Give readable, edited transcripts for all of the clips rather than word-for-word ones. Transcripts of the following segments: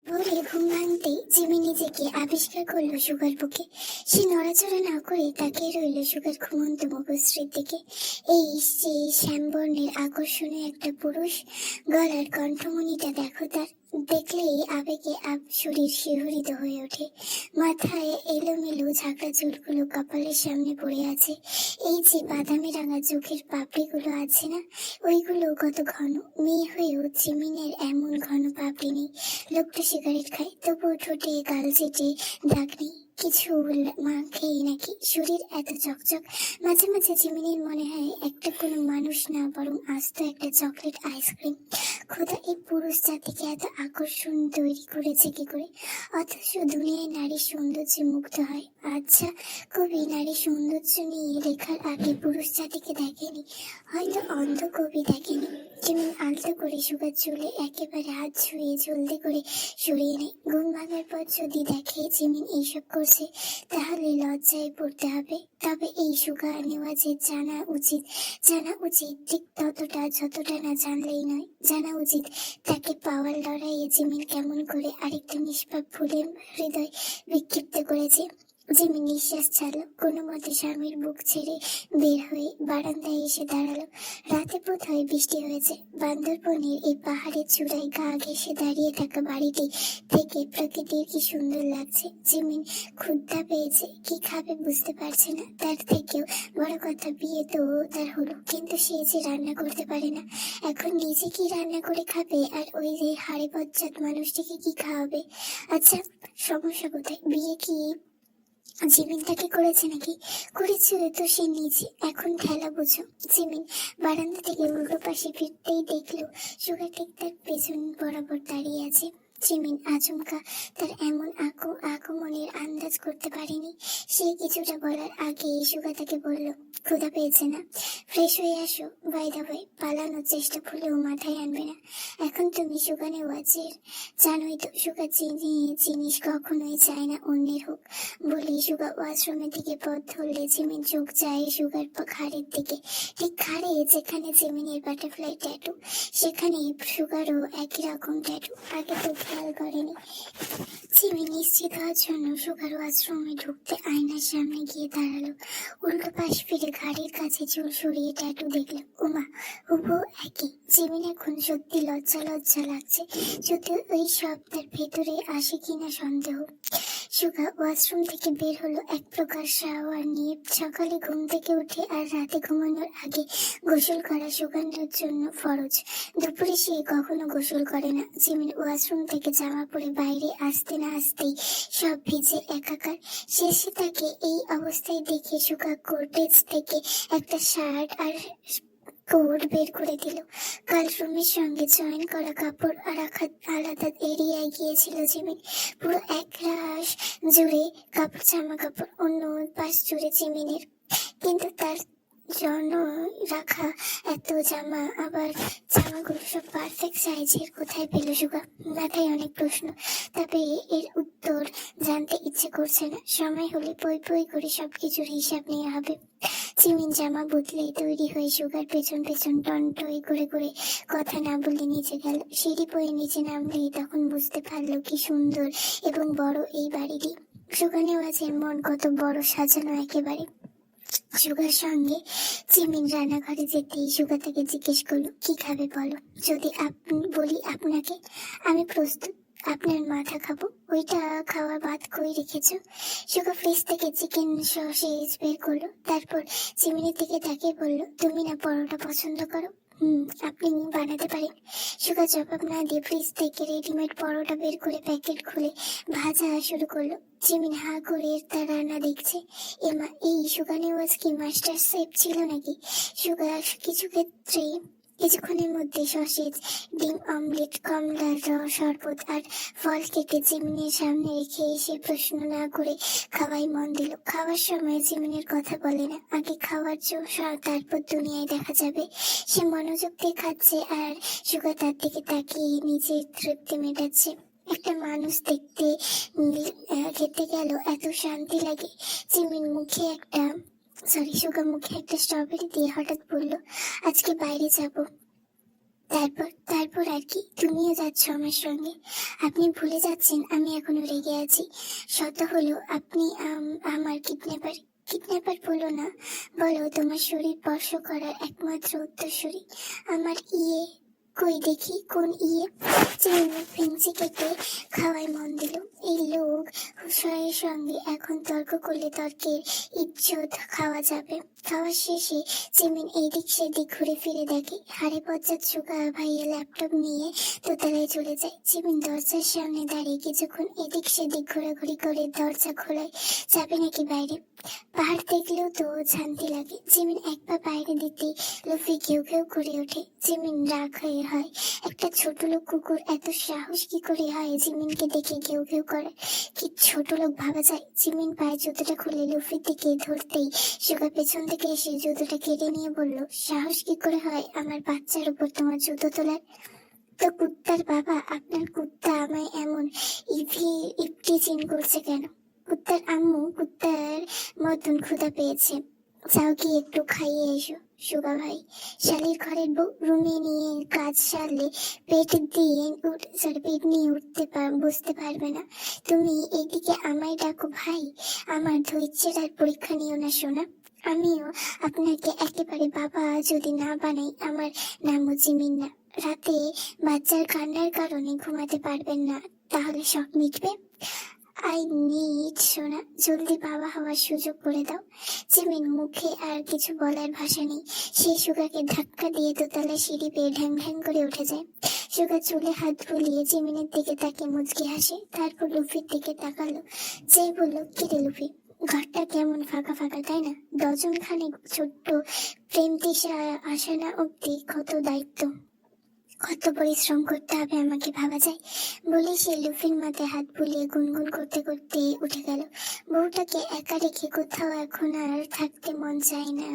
ভোরে ঘুম ভাঙতেই জিমি নিজেকে আবিষ্কার করলো সুগার বুকে। সে নড়াচড়া না করে তাকিয়ে রইল সুগার ঘুমন্ত মুখশ্রীর দিকে। এই যে শ্যামবর্ণের আকর্ষণীয় একটা পুরুষ, গলার কণ্ঠমণিটা দেখো তার। দেখলেই আবেগে শরীর শিহরিত হয়ে ওঠে। মাথায় এলোমেলো ঝাঁকড়া চুলগুলো কপালের সামনে পড়ে আছে। এই যে বাদামি রাঙা চোখের পাপড়িগুলো আছে না, ওইগুলো কত ঘন। মেয়ে হয়েও জিমিনের এমন ঘন পাপড়ি নেই। লোকটা সিগারেট খায়, তবুও ঠোঁটে গাল চেটে দাগ নেই। কিছু মাখেই নাকি, শরীর এত চকচক। মাঝে মাঝে জিমিনের মনে হয় একটা কোনো মানুষ না, বরং আস্ত একটা চকলেট আইসক্রিম। খোদা, এই পুরুষ জাতিকে এত আকর্ষণ তৈরি করেছে কি করে? অথচ দুনিয়ায় নারীর সৌন্দর্যে মুগ্ধ হয়। আচ্ছা, কবি নারীর সৌন্দর্য নিয়ে লেখার আগে পুরুষ জাতিকে দেখেনি, হয়তো অন্ধ কবি দেখেনি। জিমিন আলতো করে সুগার চুলে একেবারে হাত ছুঁয়ে জলদি করে সরিয়ে নেয়। ঘুম ভাঙার পর যদি দেখে জিমিন এইসব করছে, তাহলে লজ্জায় পড়তে হবে। তবে এই সুগা নেওয়া যে জানা উচিত ঠিক ততটা যতটা না জানলেই নয়। জানা উচিত তাকে পাওয়ার লড়াইয়ে জিমিন কেমন করে আরেকটা নিষ্পাপ ফুলের হৃদয় বিক্ষিপ্ত করেছে। জিমি নিঃশ্বাস ছাড়লো, কোনো মতে স্বামীর বুক ছেড়ে বের হয়ে বারান্দায় এসে দাঁড়ালো। রাতে বোধহয় বৃষ্টি হয়েছে। বান্দরবনের এই পাহাড়ের চূড়ায় গা ঘেঁষে দাঁড়িয়ে থাকা বাড়িটি থেকে প্রকৃতির কি সুন্দর লাগছে। জিমিন ক্ষুধা পেয়েছে, কি খাবে বুঝতে পারছে না। তার থেকেও বড় কথা, বিয়ে তো তার হলো, কিন্তু সে যে রান্না করতে পারে না। এখন নিজে কি রান্না করে খাবে, আর ওই যে হাড়ে বজ্জাত মানুষটিকে কি খাওয়াবে? আচ্ছা, সমস্যা কোথায়? বিয়ে কি জিমিন তাকে করেছে নাকি? করেছে তো সে নিজে। এখন ঠেলা বুঝো। জিমিন বারান্দা থেকে উল্টো পাশে ফিরতেই দেখলো সুগা ঠিক তার পেছন বরাবর দাঁড়িয়ে আছে। জিমিন আচমকা তার এমন আগমনের আন্দাজ করতে পারেনি। সে কিছুটা বলার আগে সুগা তাকে বলল, ক্ষুধা পেয়েছে না? ফ্রেশ হয়ে আসো। বাই দা ওয়ে, পালানোর চেষ্টা ভুলেও মাথায় আনবে না। এখন তুমি সুগানে ওয়াচের, জানোই তো সুগা জিনিস কখনোই চায় না অন্যের হোক। বলে সুগা ওয়াশরুমের দিকে পথ ধরলে জিমিন চোখ যায় সুগার ঘাড়ের দিকে। ঠিক ঘাড়ে যেখানে জিমিনের বাটারফ্লাই ট্যাটু, সেখানে সুগারও একই রকম ট্যাটু। আগে তো খেয়াল করেনি। জিমিন নিশ্চিত হওয়ার জন্য সুগার ওয়াশরুমে ঢুকতে আয়নার সামনে গিয়ে দাঁড়ালো। উল্টো পাশ ফিরে ঘাড়ের কাছে চুল সরিয়ে ট্যাটু দেখলো। ওমা, হুবহু একই। জিমিন এখন সত্যি লজ্জা লাগছে, যদি ওই সব তার ভেতরে আসে কিনা সন্দেহ। সুগা ওয়াশরুম থেকে বের হলো এক প্রকার শাওয়ার নিয়ে। সকালে ঘুম থেকে উঠে আর রাতে ঘুমানোর আগে গোসল করা সুগন্ধের জন্য ফরজ। দুপুরে সে কখনো গোসল করে না। জিমিন ওয়াশরুম থেকে জামা পরে বাইরে আসতে না আসতেই সব ভিজে একাকার। শেষে তাকে এই অবস্থায় দেখে সুগা কোর্টেজ থেকে একটা শার্ট আর কোট বের করে দিল। কাল রুমের সঙ্গে জয়েন করা কাপড় আর আলাদা এরিয়ায় গিয়েছিল জিমিন। পুরো এক রাশ জুড়ে জামা কাপড়, অন্য পাশ জুড়ে জিমিনের। কিন্তু তার জন্য রাখা এত জামা, আবার জামাগুলো সব পারফেক্ট সাইজের, কোথায় পেল সুগা? মাথায় অনেক প্রশ্ন, তবে এর উত্তর জানতে ইচ্ছে করছে না। সময় হলে পই করে সবকিছুর হিসাব নেওয়া হবে। জিমিন জামা বদলে তৈরি হয়ে সুগার পেছন টনটই করে কথা না বলে নিচে গেল। সিঁড়ি বয়ে নিচে নামলেই তখন বুঝতে পারলো কি সুন্দর এবং বড় এই বাড়িটি। সুগা নেওয়াজের মন কত বড় সাজানো একেবারে। সুগার সঙ্গে জিমিন রান্নাঘরে যেতেই সুগা তাকে জিজ্ঞেস করলো, কি খাবে বলো? যদি বলি আপনাকে, আমি প্রস্তুত। আপনার মাথা খাবো। ওইটা খাওয়া বাদ কই রেখেছো? সুগা ফ্রিজ থেকে চিকেন সসেজ বের করলো, তারপর জিমিনের দিকে তাকিয়ে বলল, তুমি না পরোটা পছন্দ করো? আপনি বানাতে পারেন। সুগা জবাব না দিয়ে ফ্রিজ থেকে রেডিমেড পরোটা বের করে প্যাকেট খুলে ভাজা শুরু করলো। জিমিন হা করে তার রান্না দেখছে। এমা, এই সুগা নেওয়াজ কি মাস্টার শেফ ছিল নাকি? সুগা কিছুক্ষণের মধ্যে সসেজ, ডিম অমলেট, কমলার শরবত আর ফল কেটে জিমিনের সামনে রেখে এসে প্রশ্ন না করে খাওয়াই মন দিল। খাওয়ার সময় জিমিনের কথা বলে না, আগে খাওয়ার জন্য, তারপর দুনিয়ায় দেখা যাবে। সে মনোযোগ দিয়ে খাচ্ছে আর সুগা তার দিকে তাকিয়ে নিজের তৃপ্তি মেটাচ্ছে। একটা মানুষ খেতে গেল এত শান্তি লাগে। জিমিন সুগা মুখে একটা স্ট্রবেরি দিয়ে হঠাৎ বলল, আজকে বাইরে যাব। তারপর তারপর আর কি, তুমিও যাচ্ছ আমার সঙ্গে। আপনি ভুলে যাচ্ছেন আমি এখনো রেগে আছি। শত হলো আপনি আমার কিডন্যাপার। কিডন্যাপার বলো না, বলো তোমার শরীর স্পর্শ করার একমাত্র উত্তরসূরি আমার ইয়ে। কই দেখি কোন ইয়ে। চিনি ফেন্সি কেটে খাওয়ায় মন দিল। এই লোক হুসাইয়ের সঙ্গে এখন তর্ক করলে তর্কের ইজ্জত খাওয়া যাবে। খাওয়া শেষে জিমিন এইদিক সেদিক ঘুরে ফিরে দেখে হাড়ে পর্যাত সুগা ভাইয়া ল্যাপটপ নিয়ে দোতলায় চলে যায়। জিমিন দরজার সামনে দাঁড়িয়ে কিছুক্ষণ এদিক সেদিক ঘোরাঘুরি করে দরজা খোলায় যাবে নাকি বাইরে। পাহাড় দেখলেও তো শান্তি লাগে। জিমিন এক পা বাইরে দিতেই লুফি ঘেউ ঘেউ করে ওঠে। জিমিন রাগ হয়ে হয়, একটা ছোট লোক কুকুর এত সাহস কি করে হয় জিমিনকে দেখে ঘেউ ঘেউ করে। কি ছোট লোক ভাবা যায়। জিমিন পায়ে জুতোটা খুলে লুফির দিকে ধরতেই সুগা পেছন থেকে এসে জুতোটা কেড়ে নিয়ে বলল, সাহস কি করে হয় আমার বাচ্চার উপর তোমার জুতো তোলার? তো কুত্তার বাবা, আপনার কুত্তা আমায় এমন ইভটিজিং করছে কেন? কুত্তার আম্মু কুত্তার মতন ক্ষুধা পেয়েছে, যাও কি একটু খাইয়ে এসো। সুগা ভাই, শালির ঘরের বউ রুমে নিয়ে কাজ সারলে পেট নিয়ে বুঝতে পারবে না। তুমি এইদিকে আমায় ডাকো ভাই। আমার ধৈর্যের আর পরীক্ষা নিও না সোনা। আমিও আপনাকে একেবারে বাবা যদি না বানাই। আমার নামও জিমিন না। রাতে বাচ্চার কান্নার কারণে ঘুমাতে পারবেন না, তাহলে শখ মিটবে? আই নিড সোনা, জলদি বাবা হওয়ার সুযোগ করে দাও। জিমিন মুখে আর কিছু বলার ভাষা নেই। সেই সুগাকে ধাক্কা দিয়ে দোতলা সিঁড়ি পেয়ে ঢ্যাং ঢ্যাং করে উঠে যায়। সুগা চুলে হাত বুলিয়ে জিমিনের দিকে তাকে মুচকি হাসে, তারপর লুফির দিকে তাকালো। যে বলল, কিরে লুফি, ঘরটা কেমন ফাঁকা ফাঁকা তাই না? ডজন খানেক ছোট্ট প্রেম তৃষা আসা না অব্দি কত দায়িত্ব, কত পরিশ্রম করতে হবে আমাকে ভাবা যায়। বলে সে লুফির মাথায় হাত বুলিয়ে গুনগুন করতে করতে উঠে গেল। বউটাকে একা রেখে কোথাও এখন আর থাকতে মন চায় না।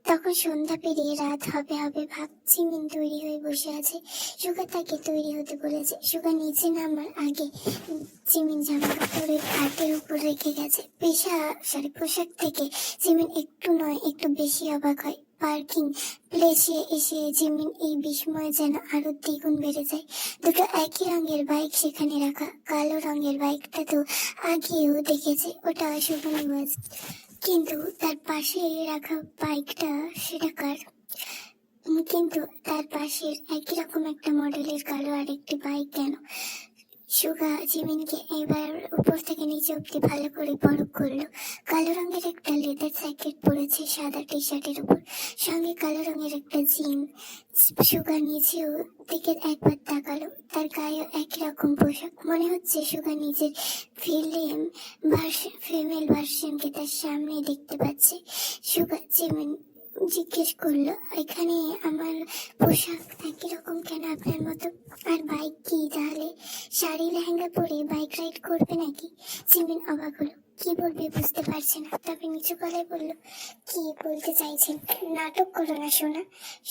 তখন সন্ধ্যা পেরিয়ে রাত হবে হবে ভাব। জিমিন তৈরি হয়ে বসে আছে। সুগা তাকে তৈরি হতে বলেছে। সুগা নিচে নামার আগে জিমিন জামা কাপড়ের খাটের উপর রেখে গেছে। পোশাক থেকে জিমিন একটু নয় একটু বেশি অবাক হয়। পার্কিং প্লেসে এসে জিমিন এই বিস্ময় যেন আরো দ্বিগুণ বেড়ে যায়। দুটো একই রঙের বাইক সেখানে রাখা। কালো রঙের বাইকটা তো আগেও দেখেছে, ওটা শুভনিবাস। কিন্তু তার পাশে রাখা বাইকটা সেটা কার? কিন্তু তার পাশের একই রকম একটা মডেলের কালো আরেকটি বাইক কেন? সুগা জিমিনকে এবার উপর থেকে নিচে অব্দি ভালো করে পরখ করলো। কালো রঙের একটা লেদার জ্যাকেট পরেছে সাদা টি শার্টের উপর, সঙ্গে কালো রঙের একটা জিন। সুগা নিচেও দিকে একবার তাকালো, তার গায়েও একই রকম পোশাক। মনে হচ্ছে সুগা নিজের ফিমেল ভার্সনকে তার সামনে দেখতে পাচ্ছে। সুগা জিমিন জিজ্ঞেস করলো, এখানে আমার পোশাক একই রকম কেন আপনার মতো? আর বাইক কি তাহলে? শাড়ি লেহেঙ্গা পরে বাইক রাইড করবে নাকি? জিমিন অবাক হলো, কি বলবে বুঝতে পারছে না। তবে নিচু গলায় বলল, কি বলতে চাইছেন? নাটক করো না সোনা।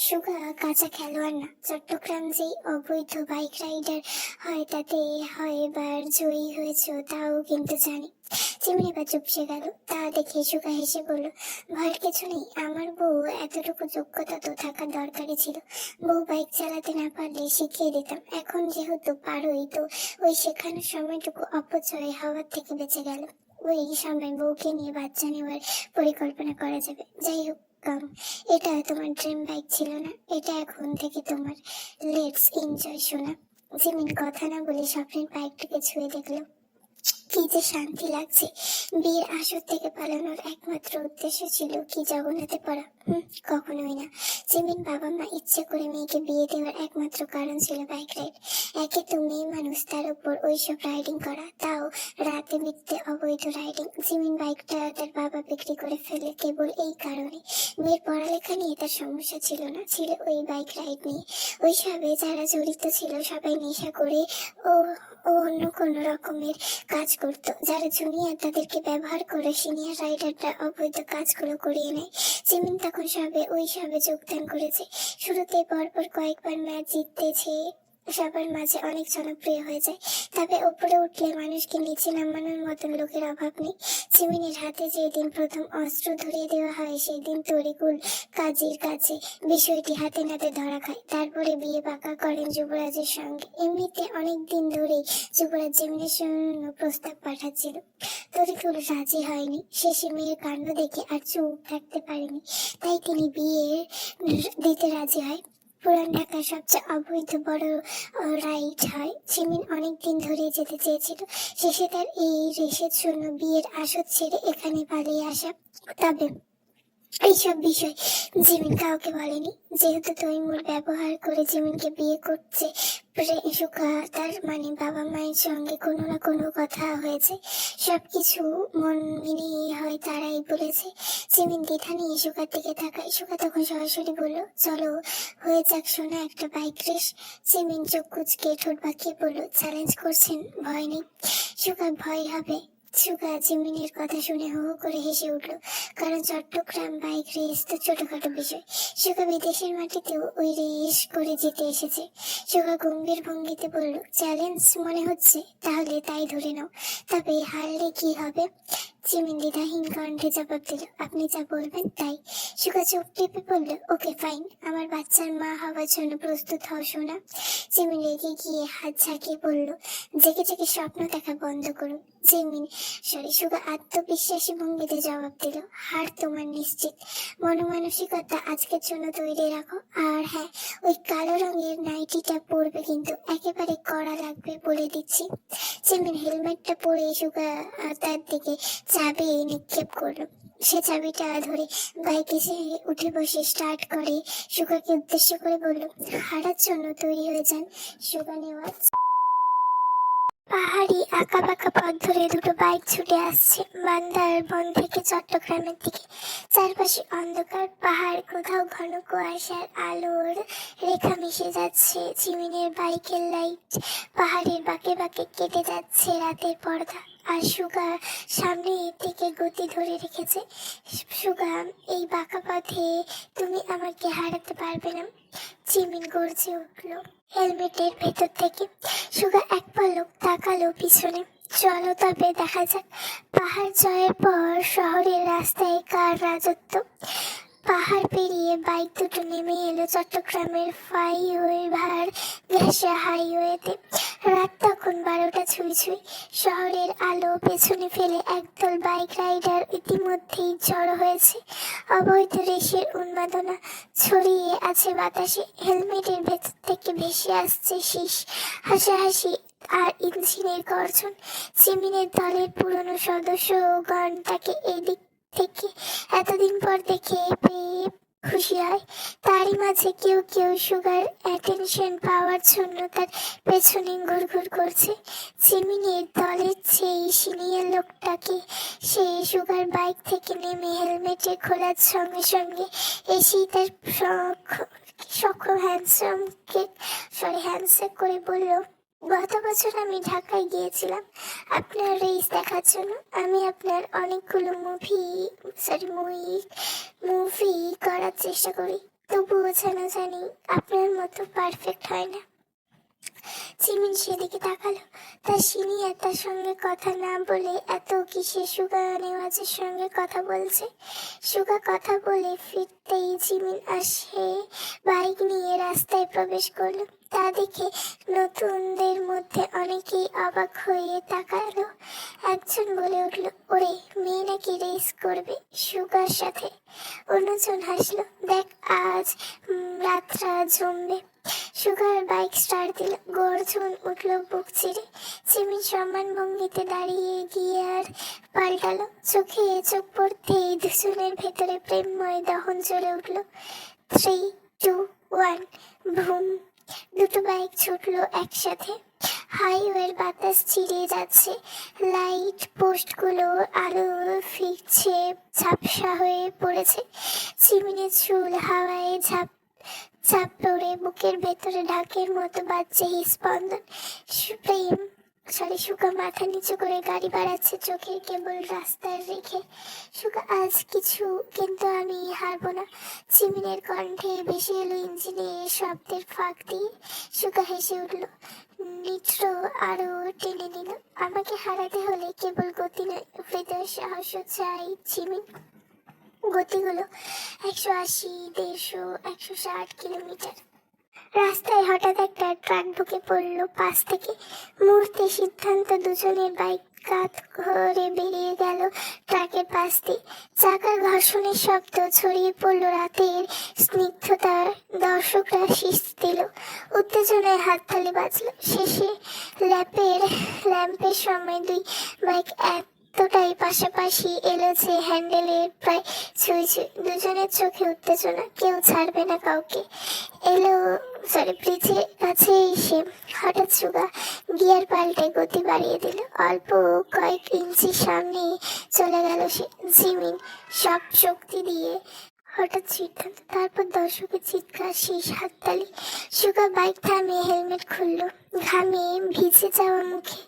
সুগা কাঁচা খেলোয়াড় না। চট্টগ্রাম যেই অবৈধ বাইক রাইডার হয় তাতে হয় বার জয়ী হয়েছে তাও কিন্তু জানি। জিমিন এবার চুপসে গেল। তা দেখে সুগা হেসে বলল, ভয়ের কিছু নেই। আমার বউ এতটুকু যোগ্যতা তো থাকার দরকারই ছিল। বউ বাইক চালাতে না পারলে শিখিয়ে দিতাম। এখন যেহেতু পারোই, তো ওই শেখানোর সময়টুকু অপচয় হওয়ার থেকে বেঁচে গেল। ওই সময় বউকে নিয়ে বাচ্চা নেওয়ার পরিকল্পনা করা যাবে। যাই হোক, এটা তোমার ড্রিম বাইক ছিল না, এটা এখন থেকে তোমার। লেটস এনজয় সোনা। জিমিন কথা না বলে স্বপ্নের বাইকটাকে ছুঁয়ে দেখলো। কি যে শান্তি লাগছে। বিয়ের আসর থেকে পালানোর একমাত্র উদ্দেশ্য ছিল কি জগন্নাথে পড়া? কখনোই না। জিমিন বাবা মা ইচ্ছে করে মেয়েকে বিয়ে দেওয়ার একমাত্র কারণ ছিল বাইক রাইড। একে তো মেয়ে মানুষ, তার উপর ওইসব রাইডিং করা, তাও রাতে বিকতে অবৈধ রাইডিং। জিমিন বাইকটা তার বাবা বিক্রি করে ফেলে কেবল এই কারণে। মেয়ের পড়ালেখা নিয়ে তার সমস্যা ছিল না, ছিল ওই বাইক রাইড নিয়ে। ওইসবে যারা জড়িত ছিল সবাই নেশা করে ও অন্য কোনো রকমের কাজ করতো। যারা জুনিয়র তাদেরকে ব্যবহার করে সিনিয়র রাইডাররা অবৈধ কাজগুলো করিয়ে নেয়। জিমিন তখন ওই সবে যোগদান করেছে। শুরুতে পরপর কয়েকবার ম্যাচ জিতেছে, সবার মাঝে অনেক জনপ্রিয় হয়ে যায়। তবে উপরে উঠলে মানুষকে নিচে নামানোর মতন লোকের অভাব নেই। জিমিনের হাতে যেদিন প্রথম অস্ত্র ধরিয়ে দেওয়া হয় সেই দিন তরিকুল কাজীর কাছে বিষয়টি হাতে নাতে ধরা খায়। তারপরে বিয়ে পাকা করেন যুবরাজের সঙ্গে। এমনিতে অনেক দিন ধরেই যুবরাজ জিমিনের জন্য প্রস্তাব পাঠাচ্ছিল, তরিকুল রাজি হয়নি। শেষে মেয়ের কাণ্ড দেখে আর চুপ থাকতে পারেনি, তাই তিনি বিয়ে দিতে রাজি হয়। পুরান ঢাকার সবচেয়ে অবৈধ বড় রাইড হয়। জিমিন অনেকদিন ধরে যেতে চেয়েছিল, শেষে তার এই রেসের জন্য বিয়ের আসর ছেড়ে এখানে পালিয়ে আসা। তবে এইসব বিষয় জিমিন কাউকে বলেনি, যেহেতু তৈমুর ব্যবহার করে জিমিনকে বিয়ে করছে। সুখা তার মানে বাবা মায়ের সঙ্গে কোনো না কোনো কথা হয়েছে, সবকিছু মন মিলিয়ে হয় তারাই বলেছে। জিমিন দ্বিধা নিয়ে সুখার দিকে তাকায়। সুখা তখন সরাসরি বলল, চলো হয়ে যাক সোনা একটা বাইক রেস। জিমিন চোখ কুচকে ঠোঁট বাঁকিয়ে বলল, চ্যালেঞ্জ করছেন, ভয় নেই? সুখা ভয় হবে? সুগা জিমিনের কথা শুনে হো হো করে হেসে উঠল, কারণ চট্টগ্রাম বাইক রেস তো ছোটখাটো বিষয়। সুগা বিদেশের মাটিতেও ওই রেস করে জিতে এসেছে। সুগা গম্ভীর ভঙ্গিতে বলল, চ্যালেঞ্জ মনে হচ্ছে, তাহলে তাই ধরে নাও। তবে হারলে কি হবে? জিমিন দ্বিধাহীন কণ্ঠে জবাব দিল, আপনি যা বলবেন তাই। সুগা চোখ টিপে বলল, ওকে ফাইন, আমার বাচ্চার মা হওয়ার জন্য প্রস্তুত হও সোনা। জিমিন রেগে গিয়ে হাত ঝাঁকিয়ে বলল, জেগে জেগে স্বপ্ন দেখা বন্ধ করুন। সুগা আত্মবিশ্বাসী ভঙ্গিতে জবাব দিল, হার তোমার নিশ্চিত। মনোমানসিকতা আজকের জন্য তৈরি রাখো। আর হ্যাঁ, ওই কালো রঙের নাইটিটা পরবে কিন্তু একেবারে কড়া লাগবে বলে দিচ্ছি। জিমিন হেলমেটটা পরে সুগা তার দিকে চাবি নিক্ষেপ করলো। সে চাবিটা ধরে বাইকে সে উঠে বসে স্টার্ট করে সুগাকে উদ্দেশ্য করে বলল, হারার জন্য তৈরি হয়ে যান। সুগা নেওয়া পাহাড়ি আঁকা বাঁকা পথ ধরে দুটো বাইক ছুটে আসছে বান্দারবন থেকে চট্টগ্রামের দিকে। চারপাশে অন্ধকার পাহাড়, কোথাও ঘন কুয়াশার আলোর রেখা মিশে যাচ্ছে। জিমিনের বাইকের লাইট পাহাড়ের বাঁকে বাঁকে কেটে যাচ্ছে রাতের পর্দা। আর সুগা সামনের দিকে গতি ধরে রেখেছে। সুগা, এই বাঁকা পথে তুমি আমাকে হারাতে পারবে না। জিমিন গর্জে উঠল হেলমেটের ভেতর থেকে। সুগা এক পলক তাকালো পিছনে। চলো তবে দেখা যাক, পাহাড় জয়ের পর শহরের রাস্তায় কার রাজত্ব। পাহাড় পেরিয়ে বাইক দুটো নেমে এলো চট্টগ্রামের ফ্লাইওভার ঘেঁষা হাইওয়েতে। রাত তখন 12টা ছুঁই ছুঁই। শহরের আলো পেছনে ফেলে একদল বাইক রাইডার ইতিমধ্যেই জড়ো হয়েছে। অবৈধ রেসের উন্মাদনা ছড়িয়ে আছে বাতাসে। হেলমেটের ভেতর থেকে ভেসে আসছে শীষ, হাসাহাসি আর ইঞ্জিনের গর্জন। জিমিনের দলের পুরনো সদস্যগণ তাকে এদিক থেকে এতদিন পর দেখে পেয়ে খুশি হয়। তারই মাঝে কেউ কেউ সুগার অ্যাটেনশন পাওয়ার জন্য তার পেছনে ঘুরঘুর করছে। জিমিনের দলের সেই সিনিয়র লোকটাকে সে সুগার বাইক থেকে নেমে হেলমেটে খোলার সঙ্গে সঙ্গে এসেই তার হ্যান্ডশেক করে বলল, গত বছর আমি ঢাকায় গিয়েছিলাম আপনার রেস দেখার জন্য। আমি আপনার অনেকগুলো মুভি করার চেষ্টা করি, তবুও যেন জানি আপনার মতো পারফেক্ট হয় না। জিমিন সেদিকে তাকালো। তার সিনিয়র তার সঙ্গে কথা না বলে এত কিসে সুগা নেওয়াজের সঙ্গে কথা বলছে। সুগা কথা বলে ফিরতেই জিমিন আসে বাইক নিয়ে রাস্তায় প্রবেশ করলো। তা দেখে নতুনদের মধ্যে অনেকেই অবাক হয়ে তাকালো। একজন বলে উঠল, ওরে, মেয়ে নাকি রেস করবে সুগার সাথে। অন্যজন হাসলো, দেখ আজ রাতটা জমবে। সুগার বাইক স্টার্ট দিল, গর্জন উঠল বুক চিরে। জিমিন সম্মান ভঙ্গিতে দাঁড়িয়ে গিয়ার পাল্টালো। চোখে চোখ পড়তেই দুজনের ভেতরে প্রেমময় দহন জ্বলে উঠল। 3, 2, 1 ভুম। দুটো বাইক ছুটলো একসাথে। হাইওয়ের বাতাস চিরে যাচ্ছে, লাইট পোস্টগুলো আলো ফিরছে, ঝাপসা হয়ে পড়েছে। জিমিনের চুল হাওয়ায় ঝাপ পড়ে বুকের ভেতরে ঢাকের মতো বাজছে স্পন্দন। প্রেম সুগা মাথা নিচু করে গাড়ি বাড়াচ্ছে, চোখের কেবল রাস্তায় রেখে। সুগা, আজ কিছু, কিন্তু আমি হারবো না। জিমিনের কণ্ঠে ভেসে এলো ইঞ্জিনের শব্দের ফাঁক দিয়ে। সুগা হেসে উঠল, নিট্র আরো টেনে নিল। আমাকে হারাতে হলে কেবল গতি নয়, হৃদয় সাহসও চাই জিমিন। গতিগুলো 180, 150, 160 কিলোমিটার। রাস্তায় হঠাৎ একটা ট্রাক ঢুকে পড়লো পাশ থেকে। মুহূর্তে সিদ্ধান্ত, দুজনের বাইক কাত করে বেরিয়ে গেল ট্রাকের পাশ দিয়ে। চাকার ঘর্ষণের শব্দ ছড়িয়ে পড়লো রাতের স্নিগ্ধতার। দর্শকরা শীষ দিল, উত্তেজনায় হাততালি বাজলো। শেষে ল্যাম্পের সময় দুই বাইক এতটাই পাশাপাশি এলো যে হ্যান্ডেলের প্রায় ছুঁই ছুঁই। দুজনের চোখে উত্তেজনা, কেউ ছাড়বে না কাউকে। ব্রিজের কাছে এসে হঠাৎ সুগা গিয়ার পাল্টে গতি বাড়িয়ে দিল। অল্প কয়েক ইঞ্চি সামনে চলে গেল সে। জিমিন সব শক্তি দিয়ে হঠাৎ সিদ্ধান্ত, তারপর দর্শকের চিৎকার, শেষ হাততালি। সুগা বাইক থামিয়ে হেলমেট খুলল, ঘামে ভিজে যাওয়া মুখে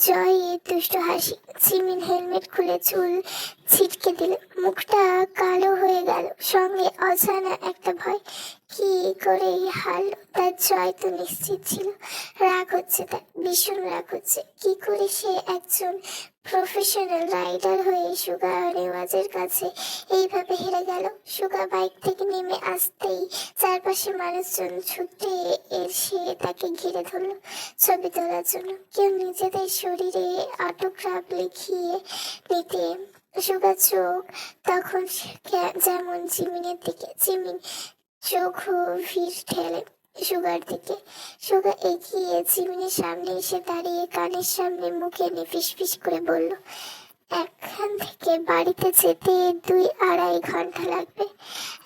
জয়ের দুষ্ট হাসি। জিমিন হেলমেট খুলে চুল ছিটকে দিল, মুখটা কালো হয়ে গেল, সঙ্গে অজানা একটা ভয়। কি করে হারলো তার জয় তো নিশ্চিত ছিল। রাগ হচ্ছে তার, ভীষণ রাগ হচ্ছে। কি করে সে একজন প্রফেশনাল রাইডার হয়ে সুগা রেওয়াজের কাছে এইভাবে হেরে গেল। সুগা বাইক থেকে নেমে আসতেই চারপাশে মানুষজন ছুটে এসে তাকে ঘিরে ধরল ছবি তোলার জন্য। কেউ নিজেদের শরীরে অটোগ্রাফ লিখিয়ে নিতে। সুগা চোখ তখন যেমন জিমিনের দিকে, জিমিন চোখ ভিড় ঠেলে সুগার দিকে। সুগা এগিয়ে জিমিনের সামনে এসে দাঁড়িয়ে কানের সামনে মুখে এনে ফিসফিস করে বলল, এখান থেকে বাড়িতে যেতে 2-2.5 ঘন্টা লাগবে।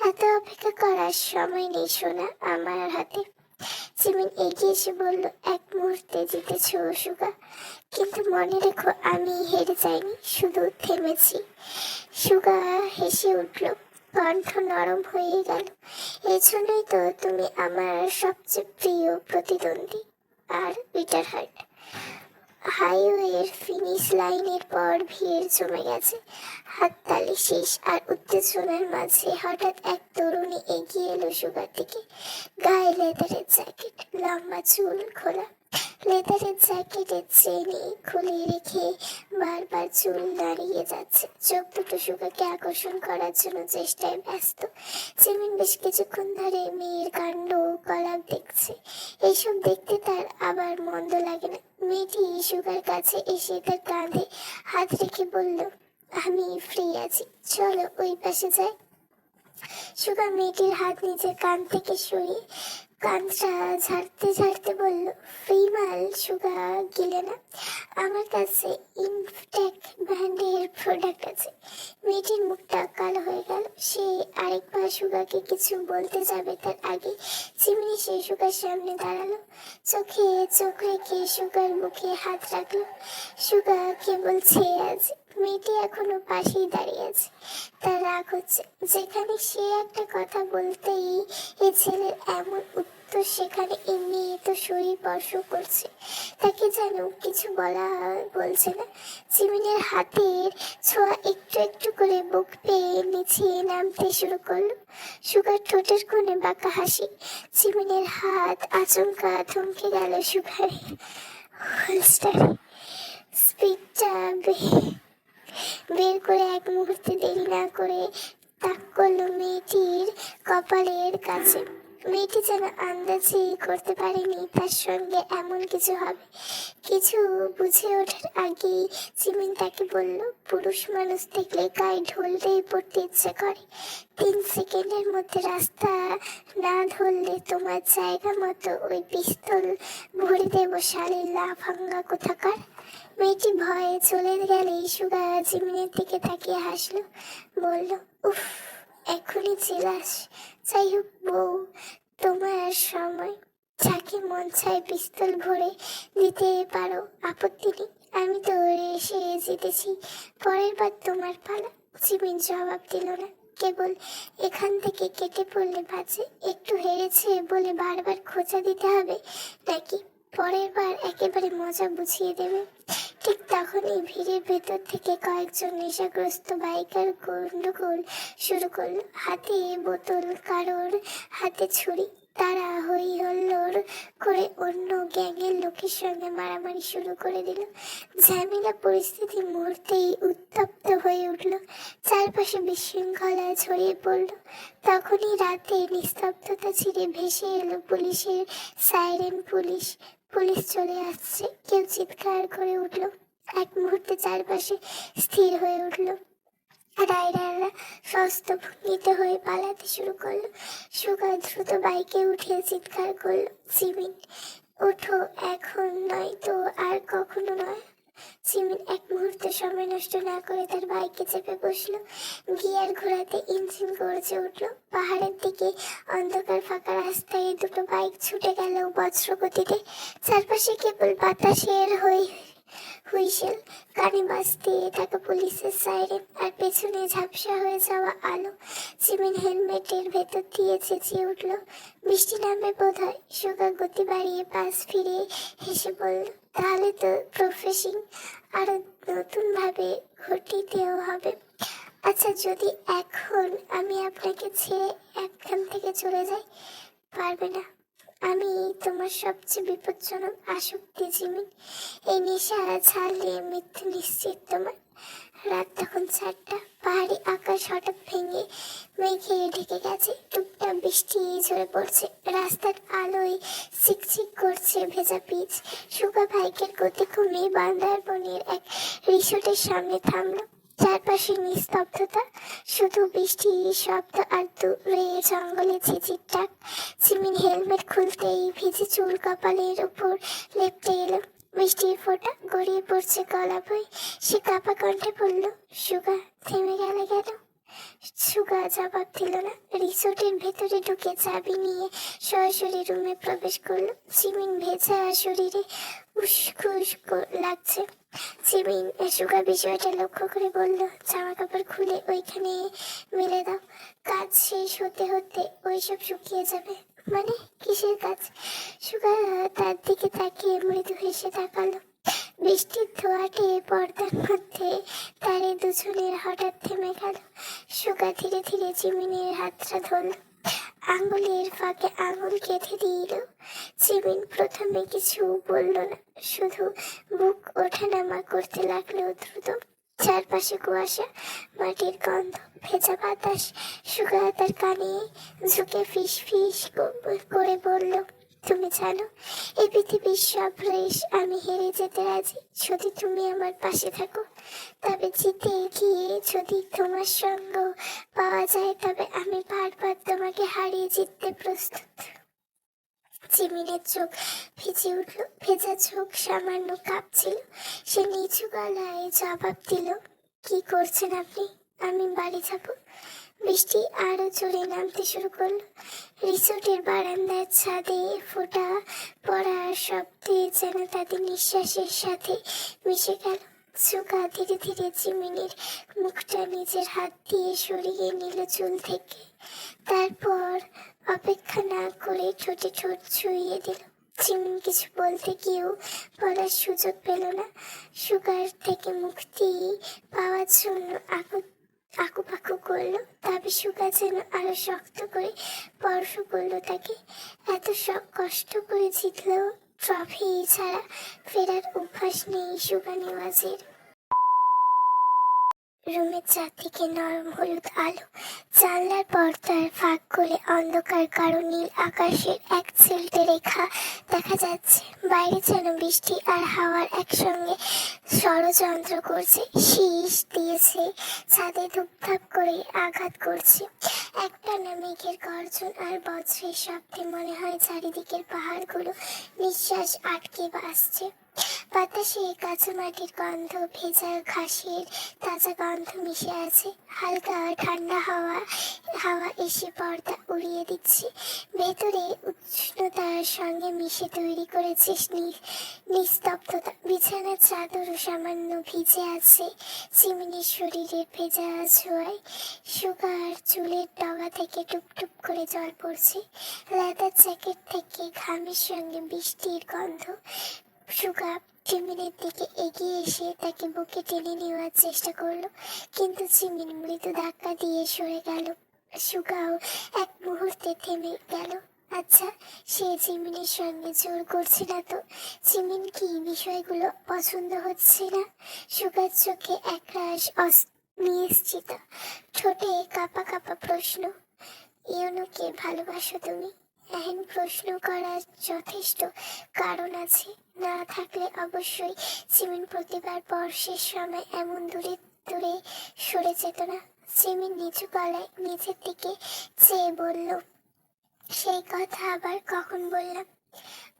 এত অপেক্ষা করার সময় নেই সোনা আমার হাতে। জিমিন এগিয়ে এসে বলল, এক মুহূর্তে জিতেছ সুগা, কিন্তু মনে রেখো আমি হেরে যাইনি, শুধু থেমেছি। সুগা হেসে উঠল, কণ্ঠ নরম হয়ে গেল। এই জন্যই তো তুমি আমার সবচেয়ে প্রিয় প্রতিদ্বন্দ্বী। আর পিটার হার্ট। হাইওয়ের ফিনিশ লাইনের পর ভিড় জমে গেছে। হাততালি শেষ আর উত্তেজনার মাঝে হঠাৎ এক তরুণী এগিয়ে এলো সুগার দিকে। গায়ে লেদারের জ্যাকেট, লম্বা চুল খোলা। লেদারের জ্যাকেটের চেনে খুলে রেখে বারবার চুল দাঁড়িয়ে যাচ্ছে। চোখ দুটো সুগাকে আকর্ষণ করার জন্য চেষ্টায় ব্যস্ত। জিমিন বেশ কিছুক্ষণ ধরে মেয়ের কাণ্ড কলাপ দেখছে। এইসব দেখতে তার আবার মন্দ লাগে না। মেয়েটি সুগার কাছে এসে তার কাঁধে হাত রেখে বলল, আমি ফ্রি আছি, চলো ওই পাশে যাই। সুগা মেয়েটির হাত নিজের কান থেকে সরিয়ে কানটা ঝাড়তে ঝাড়তে বলল, ফ্রি মাল সুগা গিলে না, আমার কাছে ইনটেক ব্র্যান্ডের প্রোডাক্ট আছে। মেয়েটির মুখটা কালো হয়ে গেল। সে আরেকবার সুগাকে কিছু বলতে যাবে তার আগে চিমনি সে সুগার সামনে দাঁড়ালো। চোখে চোখ রেখে সুগার মুখে হাত রাখলো। সুগা কেবল চেয়ে আছে। মেয়েটি এখনো পাশেই দাঁড়িয়ে আছে। তার রাগ হচ্ছে। যেখানে সে একটা কথা বলতেই এই ছেলের এমন উত্তর, সেখানে এমনি তো শরীর স্পর্শ করছে, তাকে যেন কিছু বলছে না। জিমিনের হাতের ছোঁয়া একটু একটু করে বুক পেয়ে নিচে নামতে শুরু করলো। সুগার ঠোঁটের কোণে বাঁকা হাসি। জিমিনের হাত আচমকা থমকে গেল সুগারের হোলস্টারে। স্পিডটা বের করে এক মুহূর্তে দেরি না করে তাক করলো মেয়েটির কপালের কাছে। মেয়েটি যেন আন্দাজই করতে পারেনি তার সঙ্গে এমন কিছু হবে। কিছু বুঝে ওঠার আগেই জিমিন তাকে বলল, পুরুষ মানুষ দেখলে গায়ে ঢোল দিয়ে পড়তে ইচ্ছে করে। 3 সেকেন্ডের মধ্যে রাস্তা না ধরলে তোমার জায়গা মতো ওই পিস্তল ভরে দেবো শালীর লাফাঙ্গা কোথাকার। মেয়েটি ভয়ে চলে গেলে সুগা জিমিনের দিকে তাকিয়ে হাসলো, বলল, উফ, এখনই চিল্লাস? যাই হোক বউ, তোমার সময়, যাকে মন চায় পিস্তল ভরে দিতে পারো, আপত্তি নেই। আমি তো রেসে জিতেছি, পরের বার তোমার পালা। জিমিন জবাব দিল না। কেবল এখান থেকে কেটে পড়লে বাজে। একটু হেরেছে বলে বারবার খোঁচা দিতে হবে নাকি? পরের বার একেবারে মজা বুঝিয়ে দেবে। ঠিক তখনই ভিড়ের ভেতর থেকে কয়েকজন নেশাগ্রস্ত বাইকার গন্ডগোল শুরু করলো। হাতে বোতল, কারোর হাতে ছুরি। তারা হই হল্লোড় করে অন্য গ্যাংয়ের লোকের সঙ্গে মারামারি শুরু করে দিল। ঝামেলা পরিস্থিতি মুহূর্তেই উত্তপ্ত হয়ে উঠল। চারপাশে বিশৃঙ্খলা ছড়িয়ে পড়ল। তখনই রাতে নিস্তব্ধতা ছিঁড়ে ভেসে এলো পুলিশের সাইরেন। পুলিশ পুলিশ চলে আসছে, কেউ চিৎকার করে উঠল। এক মুহূর্তে চারপাশে স্থির হয়ে উঠল। রাইডাররা সস্ত ভঙ্গিতে হয়ে পালাতে শুরু করলো। সুগা দ্রুত বাইকে উঠে চিৎকার করলো, জিমিন ওঠো, এখন নয় তো আর কখনো নয়। জিমিন এক মুহূর্তে সময় নষ্ট না করে তার বাইকে চেপে বসলো। গিয়ার ঘোরাতে ইঞ্জিন গর্জে উঠলো। পাহাড়ের দিকে অন্ধকার ফাঁকা রাস্তায় দুটো বাইক ছুটে গেল বজ্র গতিতে। চারপাশে কেবল বাতাসের হুইসেল, কানে বাজতে থাকা পুলিশের সাইরেন, আর পেছনে ঝাপসা হয়ে যাওয়া আলো। জিমিন হেলমেটের ভেতর দিয়ে চেঁচিয়ে উঠল, বৃষ্টি নামবে বোধ হয়। সুগা গতি বাড়িয়ে পাশ ফিরে হেসে বলল, তাহলে তো প্রফেশন আরো নতুন ভাবে ঘটিতেও হবে। আচ্ছা, যদি এখন আমি আপনাকে ছেড়ে এখান থেকে চলে যাই, পারবে না? আমি তোমার সবচেয়ে বিপজ্জনক আসক্তি জিমিন। এই নেশা ছাড়লে মৃত্যু নিশ্চিত তোমার। রাত তখন 4টা। পাহাড়ি আকাশ হঠাৎ ভেঙে মেঘে ঢেকে গেছে। টুকটাক বৃষ্টি ঝরে পড়ছে। রাস্তার আলোয় চিকচিক করছে ভেজা পিচ। সুগা বাইকের গতি কমিয়ে বান্দারবনের এক রিসোর্টের সামনে থামলো। চারপাশে নিস্তব্ধতা, শুধু বৃষ্টির শব্দ আর দূরে জঙ্গলে ঝিঝির ডাক। জিমিন হেলমেট খুলতেই ভিজে চুল কপালের উপর লেপ্টে এলো। বৃষ্টির ফোঁটা গড়িয়ে পড়ছে গলা বয়ে। সে কাঁপা কণ্ঠে বলল, সুগা, থেমে গেলে কেন? সুগা জবাব দিল না। রিসোর্টের ভেতরে ঢুকে চাবি নিয়ে সরাসরি রুমে প্রবেশ করলো। জিমিন ভেজা শরীরে উসখুস লাগছে। জিমিন সুগা বিষয়টা লক্ষ্য করে বলল, জামা কাপড় খুলে ওইখানে মেলে দাও, কাজ শেষ হতে হতে ওইসব শুকিয়ে যাবে। মানে কিসের কাজ? সুগা তার দিকে তাকিয়ে মৃদু হেসে তাকালো। বৃষ্টির ধোয়াটে পর্দার মধ্যে তারে দুজনের হঠাৎ থেমে গেল। সুগা ধীরে ধীরে জিমিনের হাতটা ধরল, আঙুলের ফাঁকে আঙুল গেঁথে দিল। জিমিন প্রথমে কিছু বলল না, শুধু বুক ওঠানামা করতে লাগলো দ্রুত। চারপাশে কুয়াশা, মাটির গন্ধ, ভেজা বাতাস। সুগা তার কানে ঝুঁকে ফিস ফিস করে বলল, তুমি জানো, এই পৃথিবীর সব রেস আমি হেরে যেতে রাজি, যদি তুমি আমার পাশে থাকো। তবে জিতে গিয়ে যদি তোমার সঙ্গ পাওয়া যায়, তবে আমি বারবার তোমাকে হারিয়ে জিততে প্রস্তুত। জিমিনের চোখ ভিজে উঠল। ভেজা চোখ সামান্য কাঁপছিল। সে নিচু গলায় জবাব দিল, কি করছেন আপনি? আমি বাড়ি যাব। বৃষ্টি আরো জোরে নামতে শুরু করলো। রিসোর্টের বারান্দার ছাদে ফোঁটা পড়ার শব্দে যেন তাদের নিঃশ্বাসের সাথে মিশে গেল। সুগা ধীরে ধীরে জিমিনের মুখটা নিজের হাত দিয়ে সরিয়ে নিল চুল থেকে। তারপর অপেক্ষা না করে ঠোঁটে ঠোঁট ছুঁয়ে দিল। জিমিন কিছু বলতে গিয়েও বলার সুযোগ পেল না। সুগার থেকে মুক্তি পাওয়ার জন্য আকুপাকু করলো। তবে সুগা যেন আরো শক্ত করে স্পর্শ করলো তাকে। এত সব কষ্ট করে জিতলেও ট্রফি ছাড়া ফেরার অভ্যাস নেই সুগা নেওয়াজের। রুমের চারদিকে নরম হলুদ আলো, জানলার পর্দার ফাঁক করে অন্ধকার গাঢ় নীল আকাশের এক চিলটে রেখা দেখা যাচ্ছে। বাইরে যেন বৃষ্টি আর হাওয়ার একসঙ্গে ষড়যন্ত্র করছে, শীষ দিয়েছে, ছাদে ধূপধাপ করে আঘাত করছে। একটানা মেঘের গর্জন আর বজ্রের শব্দে মনে হয় চারিদিকের পাহাড়গুলো নিঃশ্বাস আটকে আসছে। বাতাসে কাঁচা মাটির গন্ধ, ভেজা ঘাসের তাজা গন্ধ মিশে আছে। হালকা ঠান্ডা হাওয়া এসে পর্দা উড়িয়ে দিচ্ছে। ভেতরে উষ্ণ উষ্ণতার সঙ্গে মিশে তৈরি করেছিস নিস্তব্ধতা। বিছানার চাদরও সামান্য ভিজে আছে চিমিনির শরীরের ভেজা ছোঁয়ায়। সুগার চুলের ডগা থেকে টুপটুপ করে জল পড়ছে, লেদার জ্যাকেট থেকে ঘামের সঙ্গে বৃষ্টির গন্ধ। সুগা চিমিনের দিকে এগিয়ে এসে তাকে বুকে টেনে নেওয়ার চেষ্টা করলো, কিন্তু চিমিন মৃদু ধাক্কা দিয়ে সরে গেল। সুগাও এক মুহূর্তে থেমে গেল। আচ্ছা, সে চিমিনের সঙ্গে জোর করছে না তো? চিমিন কি বিষয়গুলো পছন্দ হচ্ছে না? সুগার চোখে একরাশ নিশ্চিত, ঠোঁটে কাঁপা কাঁপা প্রশ্ন। ইউনুকে ভালোবাসো তুমি? এহেন প্রশ্ন করার যথেষ্ট কারণ আছে, না থাকলে অবশ্যই চিমিন প্রতিবার স্পর্শের সময় এমন দূরে দূরে সরে যেত না। চিমিন নিচু গলায় নিচের দিকে চেয়ে বলল, সেই কথা আবার কখন বললাম?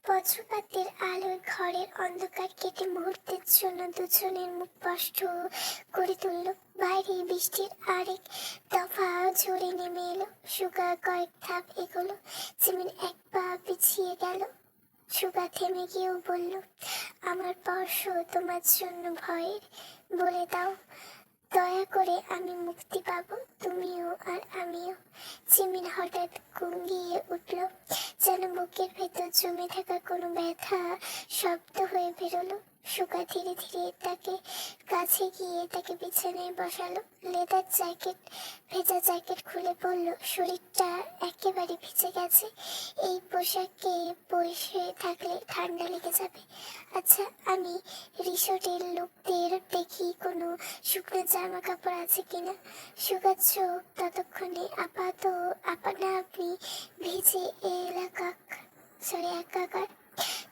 বজ্রপাতের আলোয় ঘরের অন্ধকার কেটে মুহূর্তের জন্য দুজনের মুখ স্পষ্ট করে তুলল। বাইরে বৃষ্টির আরেক দফা ঝরে নেমে এলো। সুগা কয়েক ধাপ এগোলো, চিমিন এক পা পিছিয়ে গেল। সুগা থেমে গিয়েও বলল, আমার স্পর্শ তোমার জন্য ভয়ের? বলে দাও দয়া করে, আমি মুক্তি পাবো, তুমিও আর আমিও। চিমিন হঠাৎ গুঙ্গিয়ে উঠল, যেন বুকের ভেতর জমে থাকা কোনো ব্যথা শব্দ হয়ে বেরোলো। সুগা ধীরে ধীরে তাকে কাছে গিয়ে তাকে বিছানায় বসালো। লেদার জ্যাকেট, ভেজা জ্যাকেট খুলে পড়ল। শরীরটা একেবারে ভিজে গেছে, এই পোশাকে বসে থাকলে ঠান্ডা লেগে যাবে। আচ্ছা, আমি রিসোর্টের লোকদের দেখি কোনো শুকনো জামা কাপড় আছে কিনা। সুগার চোখ ততক্ষণে আপনা আপনি ভিজে একাকার।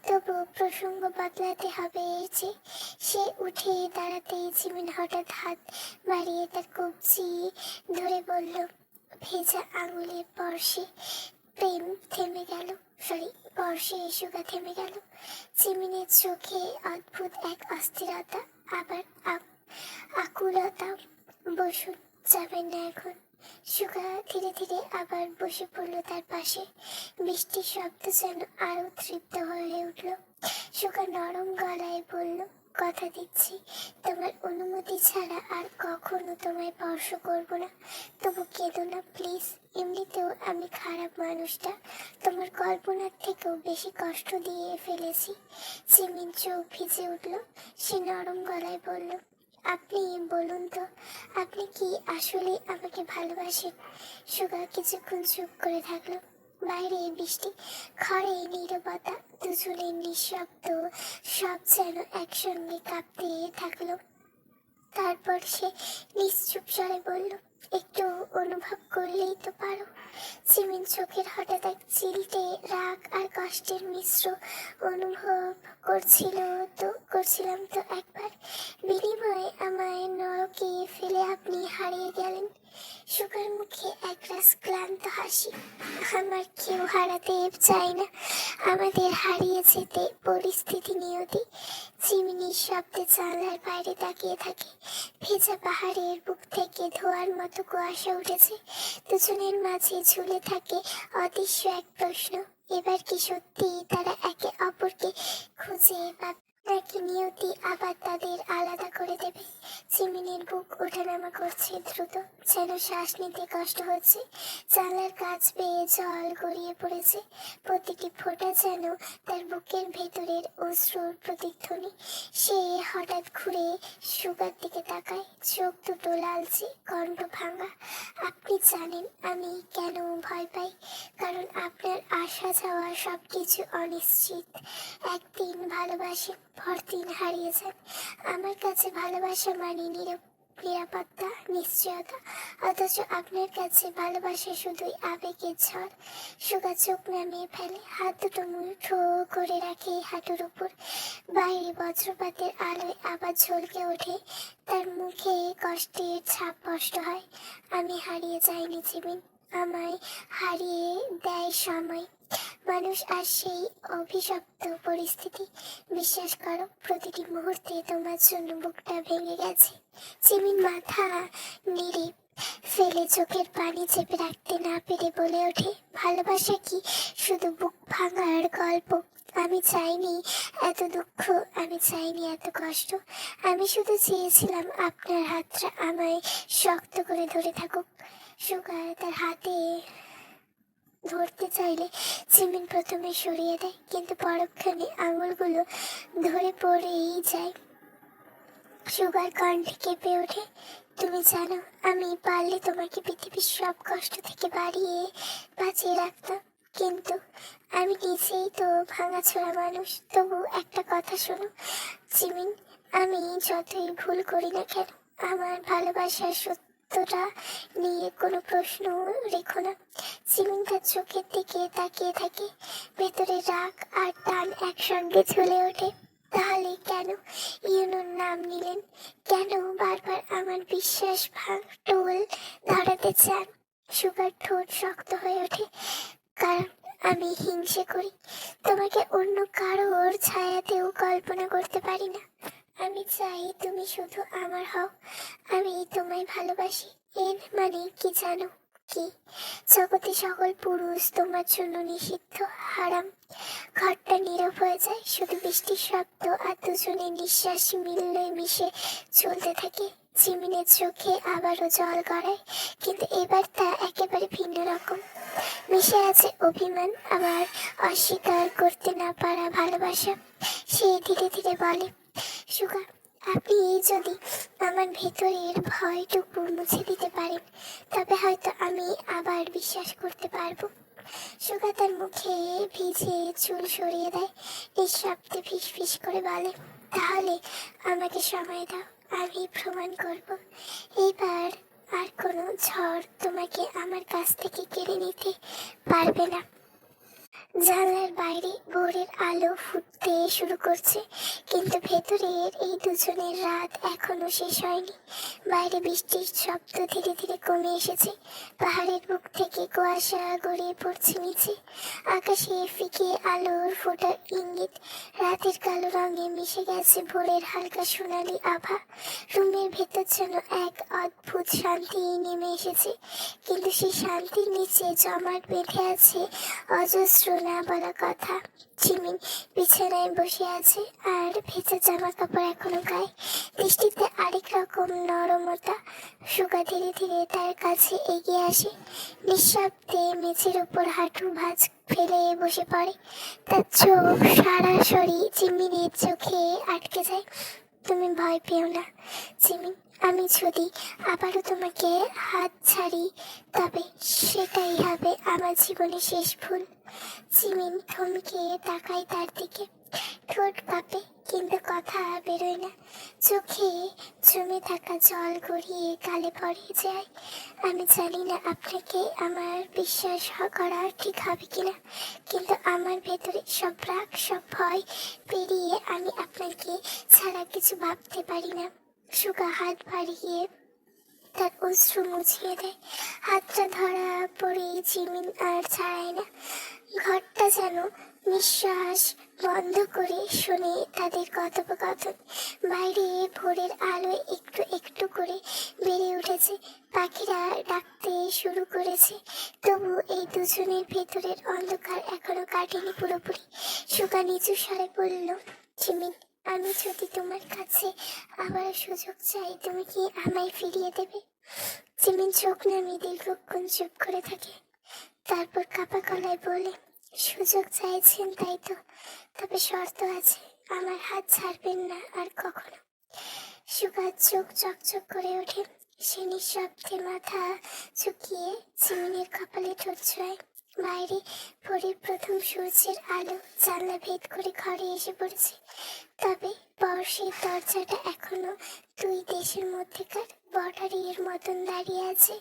তবু প্রসঙ্গ বদলাতে হবে যে। সে উঠে দাঁড়াতেই চিমিন হঠাৎ হাত বাড়িয়ে তার কবজি ধরে বলল, ভেজা আঙুলের স্পর্শে সুগা থেমে গেল। চিমিনের চোখে অদ্ভুত এক অস্থিরতা, আবার আকুলতা। বসুন, যাবেন না এখন? সুগা ধীরে ধীরে আবার বসে পড়ল তার পাশে। বৃষ্টির শব্দ যেন আরো তৃপ্ত হয়ে উঠল। সুগা নরম গলায় বলল, কথা দিচ্ছি, তোমার অনুমতি ছাড়া আর কখনো তোমায় স্পর্শ করবো না। তবু কেঁদো না প্লিজ। এমনিতেও আমি খারাপ মানুষটা, তোমার কল্পনার থেকেও বেশি কষ্ট দিয়ে ফেলেছি। চিমিন চোখ ভিজে উঠল। সে নরম গলায় বলল, আপনি বলুন তো, আপনি কি আসলে আমাকে ভালোবাসেন? সুগা কিছুক্ষণ চুপ করে থাকলো। বাইরে বৃষ্টি, ঘরে নীরবতা, দুজনের নিঃশব্দ, সব যেন একসঙ্গে কাঁপতে থাকলো। তারপর সে নিশ্চুপ স্বরে বলল, একটু অনুভব করলেই তো পারো। চিমিন চোখের হঠাৎ এক চিলটে রাগ আর কষ্টের মিশ্র অনুভব করছিলাম তো একবার। বিনিময়ে আমায় নরকে ফেলে আপনি হারিয়ে গেলেন। সুগার মুখে একরাশ ক্লান্ত হাসি। আমার কেউ হারাতে চায় না, আমাদের হারিয়ে যেতে পরিস্থিতি নিয়তি। চিমিনির শব্দে জানলার বাইরে তাকিয়ে থাকে। ভেজা পাহাড়ের বুক থেকে ধোয়ার মতো কুয়াশা উঠেছে। দুজনের মাঝে ঝুলে থাকে অদৃশ্য এক প্রশ্ন, এবার কি সত্যি তারা একে অপরকে খুঁজে পাবে, নাকি নিয়তি আবার তাদের আলাদা করে দেবে? চিমিনের বুক ওঠানামা করছে দ্রুত, যেন শ্বাস নিতে কষ্ট হচ্ছে। জানলার কাছ বেয়ে জল গড়িয়ে পড়েছে, প্রতিটি ফোঁটা যেন তার বুকের ভেতরের অশ্রুর প্রতিধ্বনি। সে হঠাৎ ঘুরে সুগার দিকে তাকায়, চোখ দুটো লালচে, কণ্ঠ ভাঙা। আপনি জানেন আমি কেন ভয় পাই? কারণ আপনার আসা যাওয়া সবকিছু অনিশ্চিত। একদিন ভালোবাসেন, পরদিন হারিয়ে যান। আমার কাছে ভালোবাসা মানে নিরাপত্তা, নিশ্চয়তা, অথচ আপনার কাছে ভালোবাসা শুধুই আবেগের ঝড়। সুগা চোখ নামিয়ে ফেলে, হাত দুটো মুঠো করে রাখে হাঁটুর উপর। বাইরে বজ্রপাতের আলোয় আবার ঝলকে ওঠে তার মুখে, কষ্টের ছাপ স্পষ্ট হয়। আমি হারিয়ে যাইনি চিমিন, আমায় হারিয়ে দেয় সময়, মানুষ আর সেই অভিশপ্ত পরিস্থিতি। বিশ্বাস করো, প্রতিটি মুহূর্তে তোমার জন্য বুকটা ভেঙে গেছে। চিমিন মাথা নেড়ে ফেলে চোখের পানি চেপে রাখতে না পেরে বলে ওঠে, ভালোবাসা কি শুধু বুক ভাঙার গল্প। আমি চাইনি এত দুঃখ, আমি চাইনি এত কষ্ট। আমি শুধু চেয়েছিলাম আপনার হাতটা আমায় শক্ত করে ধরে থাকুক। সুগার তার হাতে ধরতে চাইলে জিমিন প্রথমে সরিয়ে দেয়, কিন্তু পরক্ষণে আঙুলগুলো ধরে পড়েই যায়। সুগার কণ্ঠে কেঁপে ওঠে, তুমি জানো আমি পারলে তোমাকে পৃথিবীর সব কষ্ট থেকে বাঁচিয়ে রাখতাম, কিন্তু আমি নিজেই তো ভাঙাচোরা মানুষ। তবু একটা কথা শোনো জিমিন, আমি যতই ভুল করি না কেন, আমার ভালোবাসার সত্যটা নিয়ে কোনো প্রশ্ন রেখো না। জিমিন তার চোখের দিকে তাকিয়ে থাকে, ভেতরে রাগ আর টান একসঙ্গে ঝুলে ওঠে। তাহলে কেন ইউনোর নাম নিলেন? কেন বারবার আমার বিশ্বাস টোল ধরাতে চান? সুগার ঠোঁট শক্ত হয়ে ওঠে, কারণ আমি হিংসে করি। তোমাকে অন্য কারোর ছায়াতেও কল্পনা করতে পারি না। আমি চাই তুমি শুধু আমার হও। আমি তোমায় ভালোবাসি। এর মানে কি জানো? কি জগতে সকল পুরুষ তোমার জন্য নিষিদ্ধ, হারাম। ঘরটা নীরব হয়ে যায়, শুধু বৃষ্টির শব্দ আর দুজনের নিঃশ্বাস মিললে মিশে চলতে থাকে। জিমিনের চোখে আবারও জল গড়ায়, কিন্তু এবার তা একেবারে ভিন্ন রকম। মিশে আছে অভিমান, আবার অস্বীকার করতে না পারা ভালোবাসা। সে ধীরে ধীরে বলে, সুগা, আপনি যদি আমার ভেতরের ভয়টুকু মুছে দিতে পারেন, তবে হয়তো আমি আবার বিশ্বাস করতে পারবো। সুগা তার মুখে ভিজে চুল সরিয়ে দেয়, নিঃশব্দে ফিস ফিস করে বলে, তাহলে আমাকে সময় দাও, আমি প্রমাণ করব। এইবার আর কোনো ঝড় তোমাকে আমার কাছ থেকে কেড়ে নিতে পারবে না। জানলার বাইরে ভোরের আলো ফুটতে শুরু করছে, কিন্তু ভেতরের এই দুজনের রাত এখনো শেষ হয়নি। বাইরে বৃষ্টির শব্দ ধীরে ধীরে কমে এসেছে, পাহাড়ের বুক থেকে কুয়াশা গড়িয়ে পড়ছে নিচে। আকাশে ফিকে আলোর ফোটার ইঙ্গিত, রাতের কালো রঙে মিশে গেছে ভোরের হালকা সোনালি আভা। রুমের ভেতর যেন এক অদ্ভুত শান্তি নেমে এসেছে, কিন্তু সেই শান্তির নিচে জমাট বেঁধে আছে অজস্র না বলা কথা। জিমিন বিছানায় বসে আছে, আর ভেজা জামা কাপড় এখনো গায়ে, দৃষ্টিতে আরেক রকম নরমতা। সুগা ধীরে ধীরে তার কাছে এগিয়ে আসে, নিঃশব্দে মেঝের উপর হাঁটু ভাঁজ ফেলে বসে পড়ে। তার চোখ সরাসরি জিমিনের চোখে আটকে যায়। তুমি ভয় পেও না জিমিন, আমি যদি আবারও তোমাকে হাত ছাড়ি, তবে সেটাই হবে আমার জীবনের শেষ ভুল। জিমিন থমকে তাকায় তার দিকে, ঠোঁট কাঁপে কিন্তু কথা বেরোয় না। চোখে জমে থাকা জল গড়িয়ে গালে পড়ে যায়। আমি জানি না আপনাকে আমার বিশ্বাস করা ঠিক হবে কিনা, কিন্তু আমার ভেতরে সব রাগ, সব ভয় পেরিয়ে আমি আপনাকে ছাড়া কিছু ভাবতে পারি না। সুগা হাত বাড়িয়ে তার অশ্রু মুছিয়ে দেয়। হাতটা ধরা পড়ে জিমিন আর ছাড়ায় না। ঘরটা যেন নিঃশ্বাস বন্ধ করে শুনে তাদের কথোপকথন। বাইরে ভোরের আলোয় একটু একটু করে বেড়ে উঠেছে, পাখিরা ডাকতে শুরু করেছে। তবু এই দুজনের ভেতরের অন্ধকার এখনো কাটেনি পুরোপুরি। সুগা নিচু স্বরে বলল, জিমিন, আমি যদি তোমার কাছে আবার সুযোগ চাই, তুমি কি আমায় ফিরিয়ে দেবে? জিমিন চোখ নামিয়ে দীর্ঘক্ষণ চুপ করে থাকে, তারপর কাপা গলায় বলে, সুযোগ চাইছেন তাই তো, তবে শর্ত আছে, আমার হাত ছাড়বেন না আর কখনো। সুগার চোখ চকচক করে ওঠে, সে নিঃশব্দে মাথা ঝুঁকিয়ে জিমিনের কপালে ঠোঁট ছোঁয়। বাইরে ভোরের প্রথম সূর্যের আলো জানলা ভেদ করে ঘরে এসে পড়েছে, তবে বর্ষের দরজাটা এখনো দুই দেশের মধ্যেকার বর্ডারের মতন দাঁড়িয়ে আছে।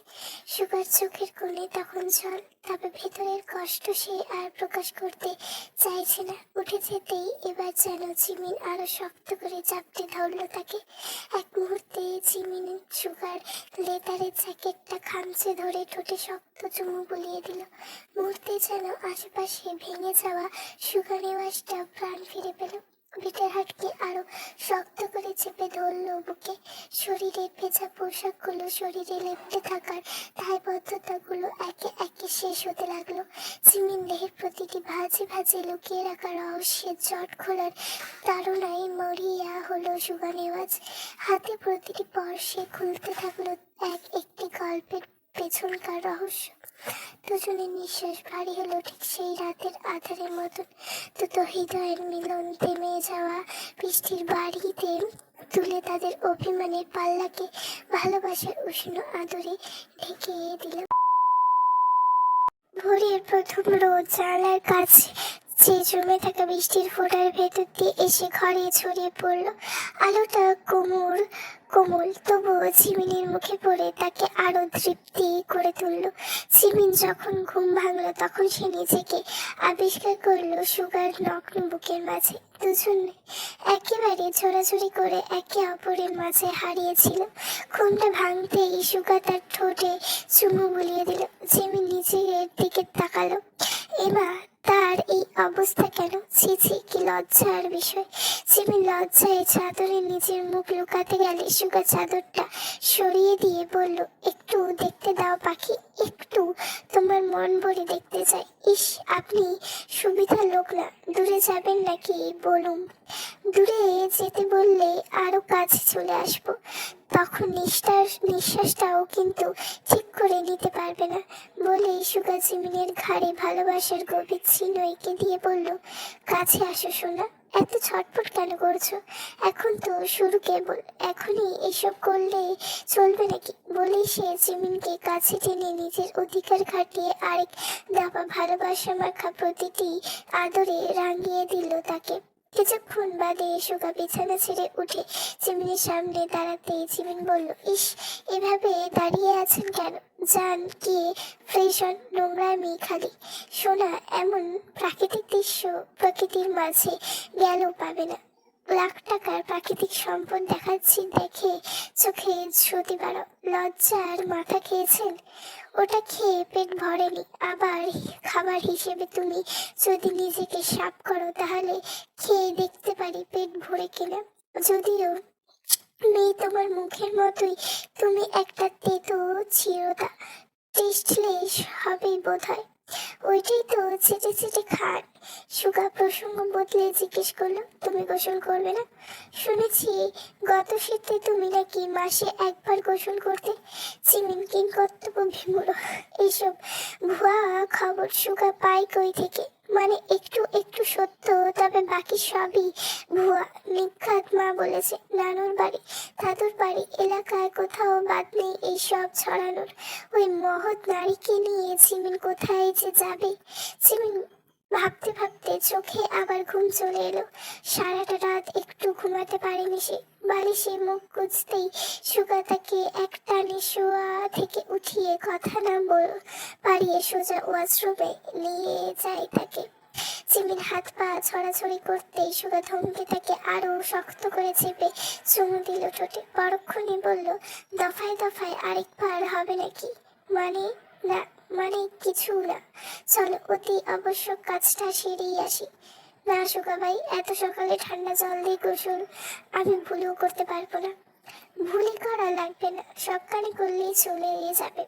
সুগার চোখের কোণে তখন জল, তবে ভেতরের কষ্ট সে আর প্রকাশ করতে চাইছে না। উঠে যেতেই এবার যেন জিমিন আরো শক্ত করে চাপতে ধরলো তাকে। এক মুহূর্তে জিমিন সুগার লেদারের জ্যাকেটটা খামচে ধরে ঠোঁটে শক্ত চুমু বুলিয়ে দিল। মুহূর্তে যেন আশেপাশে ভেঙে যাওয়া সুগার নিবাসটা প্রাণ ফিরে পেল। বিটের হাতকে আরো শক্ত করে চেপে ধরলো বুকে। শরীরের ভেজা পোশাকগুলো শরীরে লেপ্টে থাকার দায়বদ্ধতাগুলো একে একে শেষ হতে লাগলো। জিমিন দেহের প্রতিটি ভাঁজে ভাঁজে লুকিয়ে রাখা রহস্যের জট খোলার তাড়নায় মরিয়া হলো সুগানেওয়াজ। হাতে প্রতিটি পর্শে খুলতে থাকলো এক একটি গল্পের পেছনকার রহস্য। দুজনের নিঃশ্বাস ভারী হলো ঠিক সেই রাতের আধারের মতন। দুটো হৃদয়ের মিলন থেমে যাওয়া বৃষ্টির বাড়িতে তুলে তাদের অভিমানের পাল্লাকে ভালোবাসার উষ্ণ আদরে ঢেকে দিল। ভোরের প্রথম রোদ জানালার কাছে যে জমে থাকা বৃষ্টির ফোঁটার ভেতর দিয়ে এসে ঘরে ছড়িয়ে পড়ল। আলোটা কোমল তবুও ঝিমিনের মুখে পড়ে তাকে আরো তৃপ্তি করে তুলল। ঝিমিন যখন ঘুম ভাঙল তখন সে নিজেকে আবিষ্কার করলো সুগার নগ্ন বুকের মাঝে। দুজন একেবারে ঝোরাঝুরি করে একে অপরের মাঝে হারিয়েছিল। ঘুমটা ভাঙতেই সুগা তার ঠোঁটে চুমু বুলিয়ে দিল। ঝিমিন নিজের দিকে তাকালো। এবার তার এই অবস্থা কেন? ছি ছি, কি লজ্জার বিষয়। জিমিন লজ্জায় চাদরে নিজের মুখ লুকাতে গেলে সুগা চাদরটা সরিয়ে দিয়ে বলল, একটু দেখতে দাও পাখি, একটু তোমার মন ভরে দেখতে চাই। ইস, আপনি সুবিধার লোক না, দূরে যাবেন নাকি বলুন? দূরে যেতে বললে আরো কাছে চলে আসবো, তখন নিঃশ্বাসটাও কিন্তু ঠিক করে নিতে পারবে না। বলেই সুগা জিমিনের ঘাড়ে ভালোবাসার গভীর চিহ্ন এঁকে দিয়ে বলল, কাছে আসো সোনা, এত ছটফট কেন করছো? এখন তো শুরু কেবল, এখনই এসব করলে চলবে নাকি? বলেই সে জিমিনকে কাছে টেনে নিজের অধিকার খাটিয়ে আরেক দাপা ভালোবাসা মাখা প্রতিটি আদরে রাঙিয়ে দিল তাকে। কিছুক্ষণ বাদে সুগা বিছানা ছেড়ে উঠে জিমিনের সামনে দাঁড়াতেই জিমিন বলল, ইস, এভাবে দাঁড়িয়ে আছেন কেন? যান গিয়ে ফ্রেশ হন, নোংরামি খালি। সোনা, এমন প্রাকৃতিক দৃশ্য প্রকৃতির মাঝে গেলেও পাবে না। লাখ টাকার প্রাকৃতিক সম্পদ দেখাচ্ছি দেখে চোখে জ্যোতি বাড়াও। লজ্জার মাথা খেয়েছেন? ওটা খেয়ে পেট ভরেনি, আবার খাবার হিসেবে তুমি যদি নিজেকে সাফ করো তাহলে খেয়ে দেখতে পারি পেট ভরে কিনা। যদিও মেয়ে তোমার মুখের মতোই, তুমি একটা তেতো চিরতা, টেস্টলেস হবেই বোধ হয়। ওইটাই তো চেটে চেটে খান। সুগা প্রসঙ্গ বদলে জিজ্ঞেস করলো, তুমি গোসল করবে না? শুনেছি গত শীতে তুমি নাকি মাসে একবার গোসল করতে। জিমিন কিংকর্তব্য বিমূঢ়। এইসব ভুয়া খবর সুগা পাই কই থেকে? মানে একটু একটু সত্য, তবে বাকি সবই ভুয়া। নিখাত মা বলেছে নানুর বাড়ি, দাদুর বাড়ি, এলাকায় কোথাও বাদ নেই এইসব ছড়ানোর। ওই মহৎ নারীকে নিয়ে জিমিন কোথায় যে যাবে? জিমিন ভাবতে ভাবতে চোখে আবার ঘুম চলে এলো। সারাটা রাত একটু ঘুমাতে পারেনি সে। বালিশে মুখ গুজতেই সুগা তাকে এক টানে শোয়া থেকে উঠিয়ে কথা না পারিয়ে সোজা ওয়াশরুমে নিয়ে যায় তাকে। জিমিন হাত পা ছড়াছড়ি করতেই সুগা ধমকে তাকে আরো শক্ত করে চেপে চুমু দিল ঠোঁটে। পরক্ষণে বলল, দফায় দফায় আরেকবার হবে নাকি? মানে না, মানে কিছু না, চলো অতি আবশ্যক কাজটা সেরেই আসি। না সুগা ভাই, এত সকালে ঠান্ডা জল দিয়ে গোসল আমি ভুলেও করতে পারবো না। ভুলে করা লাগবে না, সব কানে করলেই চলে যাবে।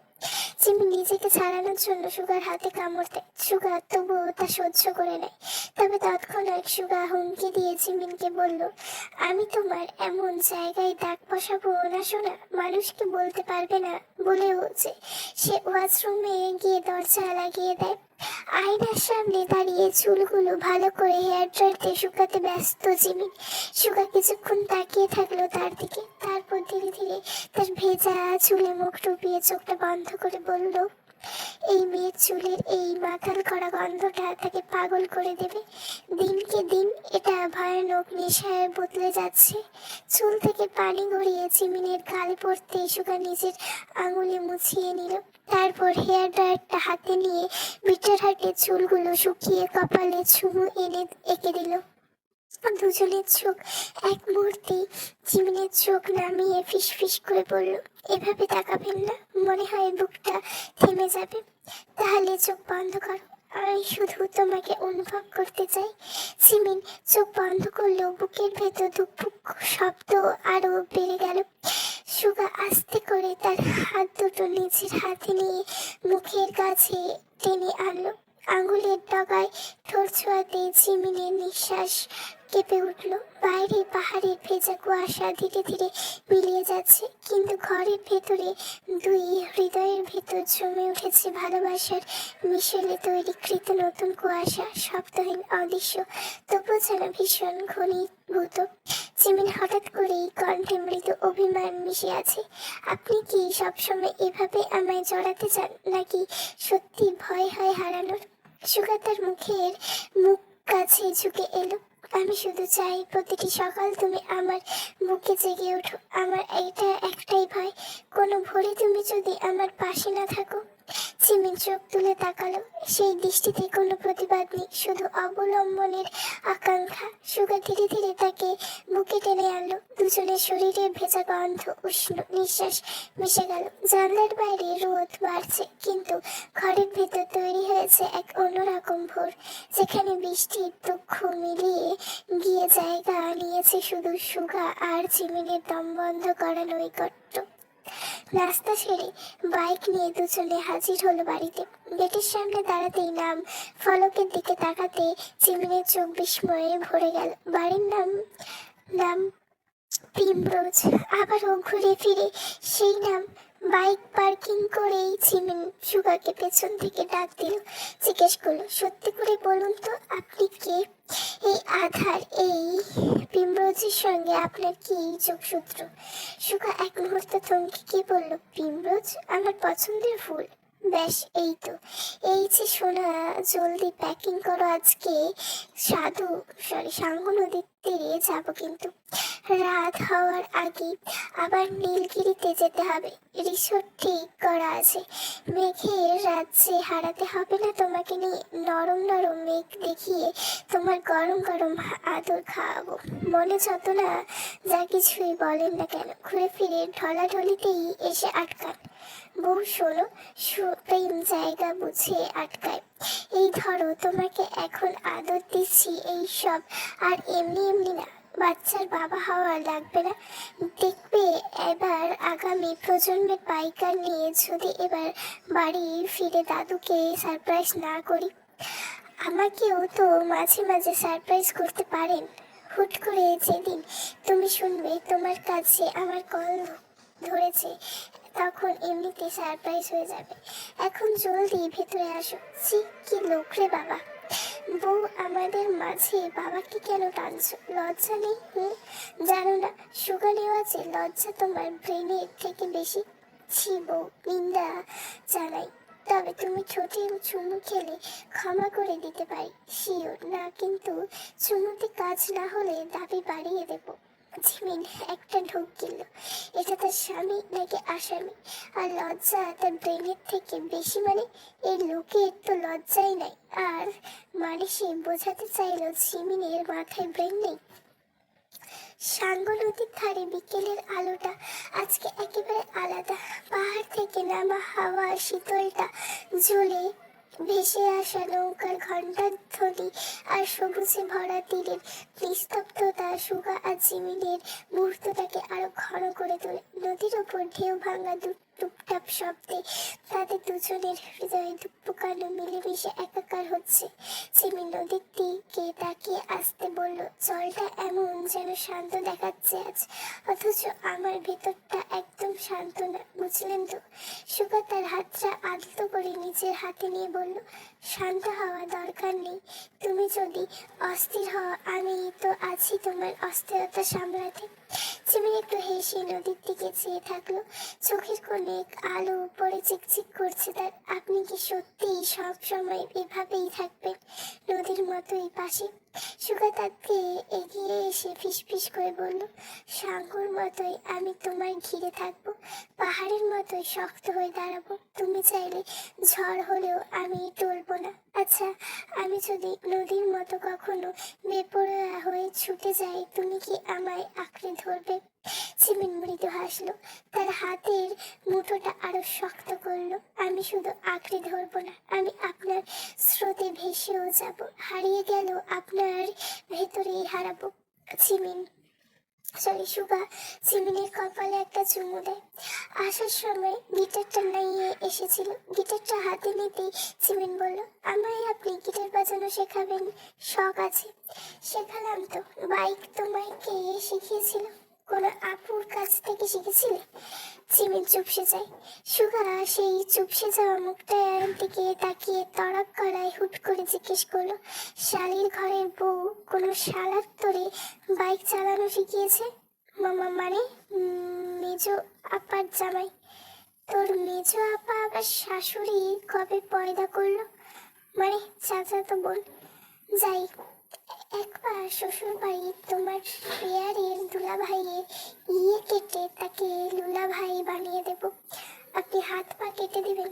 জিমিন নিজেকে ছাড়ানোর জন্য সুগার হাতে কামড় দেয়। সুগা তবুও তা সহ্য করে নেয়। তবে তৎক্ষণাৎ সুগা হুমকি দিয়ে জিমিনকে বলল, আমি তোমার এমন জায়গায় দাগ বসাবো না সোনা, মানুষকে বলতে পারবে না বলেও যে। সে ওয়াশরুমে গিয়ে দরজা লাগিয়ে দেয়। আয়নার সামনে দাঁড়িয়ে চুলগুলো ভালো করে হেয়ার ড্রায়ার দিয়ে শুকাতে ব্যস্ত জিমিন। সুগা কিছুক্ষণ তাকিয়ে থাকলো তার দিকে, তারপর ধীরে ধীরে তার ভেজা চুলে মুখ ডুবিয়ে চোখটা বন্ধ করে বলল, এই মেয়ের চুলের এই মাথাল করা গন্ধটা তাকে পাগল করে দেবে। দিনকে দিন এটা ভয়ানক নেশায় বদলে যাচ্ছে। চুল থেকে পানি গড়িয়ে জিমিনের গালে পড়তে সুগা নিজের আঙুলে মুছিয়ে নিল। তারপর হেয়ার ড্রায়ারটা হাতে নিয়ে বিটার হাতে চুলগুলো শুকিয়ে কপালে চুমু এনে এঁকে দিল। দুজনের চোখ এক মুহূর্তে জিমিনের চোখ নামিয়ে ফিস ফিস করে বলল, এভাবে তাকাবেন না, মনে হয় বুকটা থেমে যাবে। তাহলে চোখ বন্ধ করো, আমি শুধু তোমাকে অনুভব করতে চাই। জিমিন চোখ বন্ধ করলো, বুকের ভেতর ধুকপুক শব্দ আরো বেড়ে গেল। সুগা আস্তে করে তার হাত দুটো নিজের হাতে নিয়ে মুখের কাছে টেনে আনলো। আঙুলের ডগায় ঠোঁট ছোঁয়াতে জিমিনের নিঃশ্বাস কেঁপে উঠলো। বাইরে পাহাড়ের ভেজা কুয়াশা ধীরে ধীরে মিলিয়ে যাচ্ছে, কিন্তু ঘরের ভেতরে দুই হৃদয়ের ভেতর জমে উঠেছে ভালোবাসার মিশেলে তৈরিকৃত নতুন কুয়াশা, শব্দহীন, অদৃশ্য, তবু যেন ভীষণ ঘনীভূত। জিমিন হঠাৎ করেই কণ্ঠে মৃদু অভিমান মিশে আছে। আপনি কি সবসময় এভাবে আমায় জড়াতে চান, নাকি সত্যি ভয় হয় হারানোর? সুগা তার মুখ কাছে ঝুঁকে এলো। আমি শুধু চাই প্রতিটি সকাল তুমি আমার বুকে জেগে ওঠো। আমার এইটা একটাই ভয়, কোনো ভোরে তুমি যদি আমার পাশে না থাকো। জিমিন চোখ তুলে তাকালো। সেই দৃষ্টিতে কোনো প্রতিবাদ নেই, শুধু অবলম্বনের আকাঙ্ক্ষা। সুগা ধীরে ধীরে তাকে বুকে টেনে আনলো। দুজনের শরীরের ভেজা গন্ধ, উষ্ণ নিঃশ্বাস মিশে গেল। জানলার বাইরে রোদ বাড়ছে, কিন্তু ঘরের ভেতর তৈরি হয়েছে এক অন্যরকম ভোর, যেখানে বৃষ্টির দুঃখ মিলিয়ে গিয়ে জায়গা নিয়েছে শুধু সুগা আর জিমিনের দম বন্ধ করা নৈকট্য। নাস্তা সেরে বাইক নিয়ে দুজনে হাজির হলো বাড়িতে। গেটের সামনে দাঁড়াতেই নাম ফলকের দিকে তাকাতে জিমিনের চোখ বিস্ময়ে ভরে গেল। বাড়ির নাম নাম প্রিমরোজ। আবারও ঘুরে ফিরে সেই নাম। বাইক পার্কিং করেই জিমিন সুগাকে পেছন থেকে ডাক দিল। জিজ্ঞেস করলো, সত্যি করে বলুন তো, আপনি কে? এই আধার, এই প্রিমরোজের সঙ্গে আপনার কি যোগসূত্র? সুগা এক মুহূর্ত থমকে গিয়ে বলল, প্রিমরোজ আমার পছন্দের ফুল। ব্যাস, এই তো। এই যে সোনা, জলদি প্যাকিং করো, আজকে সাঙ্গু নদীর তীরে যাবো, কিন্তু রাত হওয়ার আগে আবার নীলগিরিতে যেতে হবে। রিসোর্ট ঠিক করা আছে। মেঘের রাজ্যে হারাতে হবে না তোমাকে নিয়ে। নরম নরম মেঘ দেখিয়ে তোমার গরম গরম আদর খাওয়াবো। মনে যত না যা কিছুই বলেন না কেন, ঘুরে ফিরে ঢলাঢলিতেই এসে আটকান। বউ শোনো, প্রেম জায়গা বুঝে আটকায়। এই ধরো, তোমাকে এখন আদর দিচ্ছি, এই সব আর এমনি এমনি না। বাচ্চার বাবা হওয়া লাগবে না। দেখবে, এবার আগামী প্রজন্মের পাইকার নিয়ে যদি এবার বাড়ি ফিরে দাদুকে সারপ্রাইজ না করি। আমাকেও তো মাঝে মাঝে সারপ্রাইজ করতে পারেন। হুট করে যেদিন তুমি শুনবে তোমার কাছে আমার কল ধরেছে, তখন এমনিতে সারপ্রাইজ হয়ে যাবে। এখন জলদি ভেতরে আসো। ছি, কি লোক রে বাবা! বউ, আমাদের মাঝে বাবাকে কেন টানছো? লজ্জা নেই? জানো না, সুগা নেওয়া যে লজ্জা তোমার ব্রেনের থেকে বেশি। ছি বউ, নিন্দা জানাই। তবে তুমি ছোটে চুমু খেলে ক্ষমা করে দিতে পারি, শিওর না, কিন্তু চুমুতে কাজ না হলে দাবি বাড়িয়ে দেবো। জিমিন একটা ঢোক গেল। এটা তার স্বামী নাকি আসামি? আর লজ্জা তার ব্রেনের থেকে বেশি মানে? এই লোকের তো লজ্জাই নাই। আর মানে সে বোঝাতে চাইলো জিমিনের মাথায় ব্রেন নেই। সাঙ্গু নদীর ধারে বিকেলের আলোটা আজকে একেবারে আলাদা। পাহাড় থেকে নামা হাওয়া শীতলটা জ্বলে ভেসে আসা নৌকার ঘণ্টার ধ্বনি আর সবুজে ভরা তীরের নিস্তব্ধতা সুগা আর জিমিনের মুহূর্তটাকে আরো ঘন করে তোলে। নদীর ওপর ঢেউ ভাঙা টুপটাপ শব্দে তাদের দুজনের হৃদয়ে দুপ্পকানো মিলেমিশে একাকার হচ্ছে। জিমিন নদীর দিকে তাকিয়ে আসতে বলল, জলটা এমন যেন শান্ত দেখাচ্ছে আজ, অথচ আমার ভেতরটা একদম শান্ত না, বুঝলেন তো? সুগা তার হাতটা আলতো করে নিজের হাতে নিয়ে বলল, শান্ত হওয়া দরকার নেই। তুমি যদি অস্থির হও, আমি তো আছি তোমার অস্থিরতা সামলাতে। জিমিন একটু হেসে নদীর দিকে চেয়ে থাকলো। চোখের কোণে আলো পড়ে চিকচিক করছে তার। আপনি কি সত্যি সব সময় এভাবেই থাকবেন, নদীর মতোই পাশে? সুগা তাকে এগিয়ে এসে ফিসফিস করে বলল, সাঙ্গুর মতোই আমি তোমার ঘিরে থাকবো, পাহাড়ের মতোই শক্ত হয়ে দাঁড়াবো। তুমি চাইলে ঝড় হলেও আমি টলবো না। আচ্ছা, আমি যদি নদীর মতো কখনো বেপরোয়া হয়ে ছুটে যাই, তুমি কি আমায় আঁকড়ে ধরবে? জিমিন মৃদু হাসলো, তার হাতের মুঠোটা আরো শক্ত করলো। আমি শুধু আঁকড়ে ধরবো না, আমি আপনার স্রোতে ভেসেও যাব, হারিয়ে গেল আপনার ভেতরেই হারাবো। জিমিন সুগা জিমিনের কপালে একটা চুমু দেয়। আসার সময় গিটারটা নিয়ে এসেছিল। গিটারটা হাতে নিতেই জিমিন বলল, আমায় আপনি গিটার বাজানো শেখাবেন? শখ আছে। শেখালাম তো। বাইক তোমায় কে শিখিয়েছিল? কোনো আপুর কাছ থেকে শিখেছিলে? জিমিন চুপসে যায়। সুগা সেই চুপসে যাওয়া মুখটার দিকে তাকিয়ে তড়াক করায় হুট করে জিজ্ঞেস করলো, শালির ঘরের বউ কোনো শালার তোরে বাইক চালানো শিখিয়েছে? মামা মানে মেজো আপার জামাই? তোর মেজো আপা আবার শাশুড়ি কবে পয়দা করলো? মানে চাচাতো বোন। যাই, একবার শ্বশুর বাড়ি তোমার পেয়ারের দুলা ভাইয়ের ইয়ে কেটে তাকে লুলা ভাই বানিয়ে দেব। আপনি হাত পা কেটে দিবেন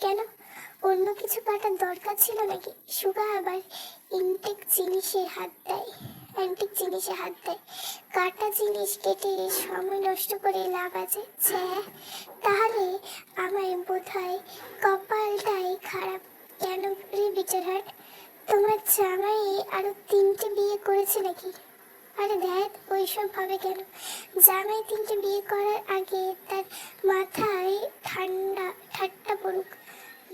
কেন? অন্য কিছু কাটার দরকার ছিল নাকি? সুগা আবার ইনটেক জিনিসে হাত দেয় অ্যান্টিক জিনিসে হাত দেয়। কাটা জিনিস কেটে সময় নষ্ট করে লাভ আছে? তাহলে আমার বোধ হয় কপালটাই খারাপ। কেন রে বিটারহাট, তোমার জামাই আরো 3টে বিয়ে করেছে নাকি? আরে দেখ, ওইসব ভাবে কেন? জামাই 3টে বিয়ে করার আগে তার মাথায় ঠাট্টা পড়ুক।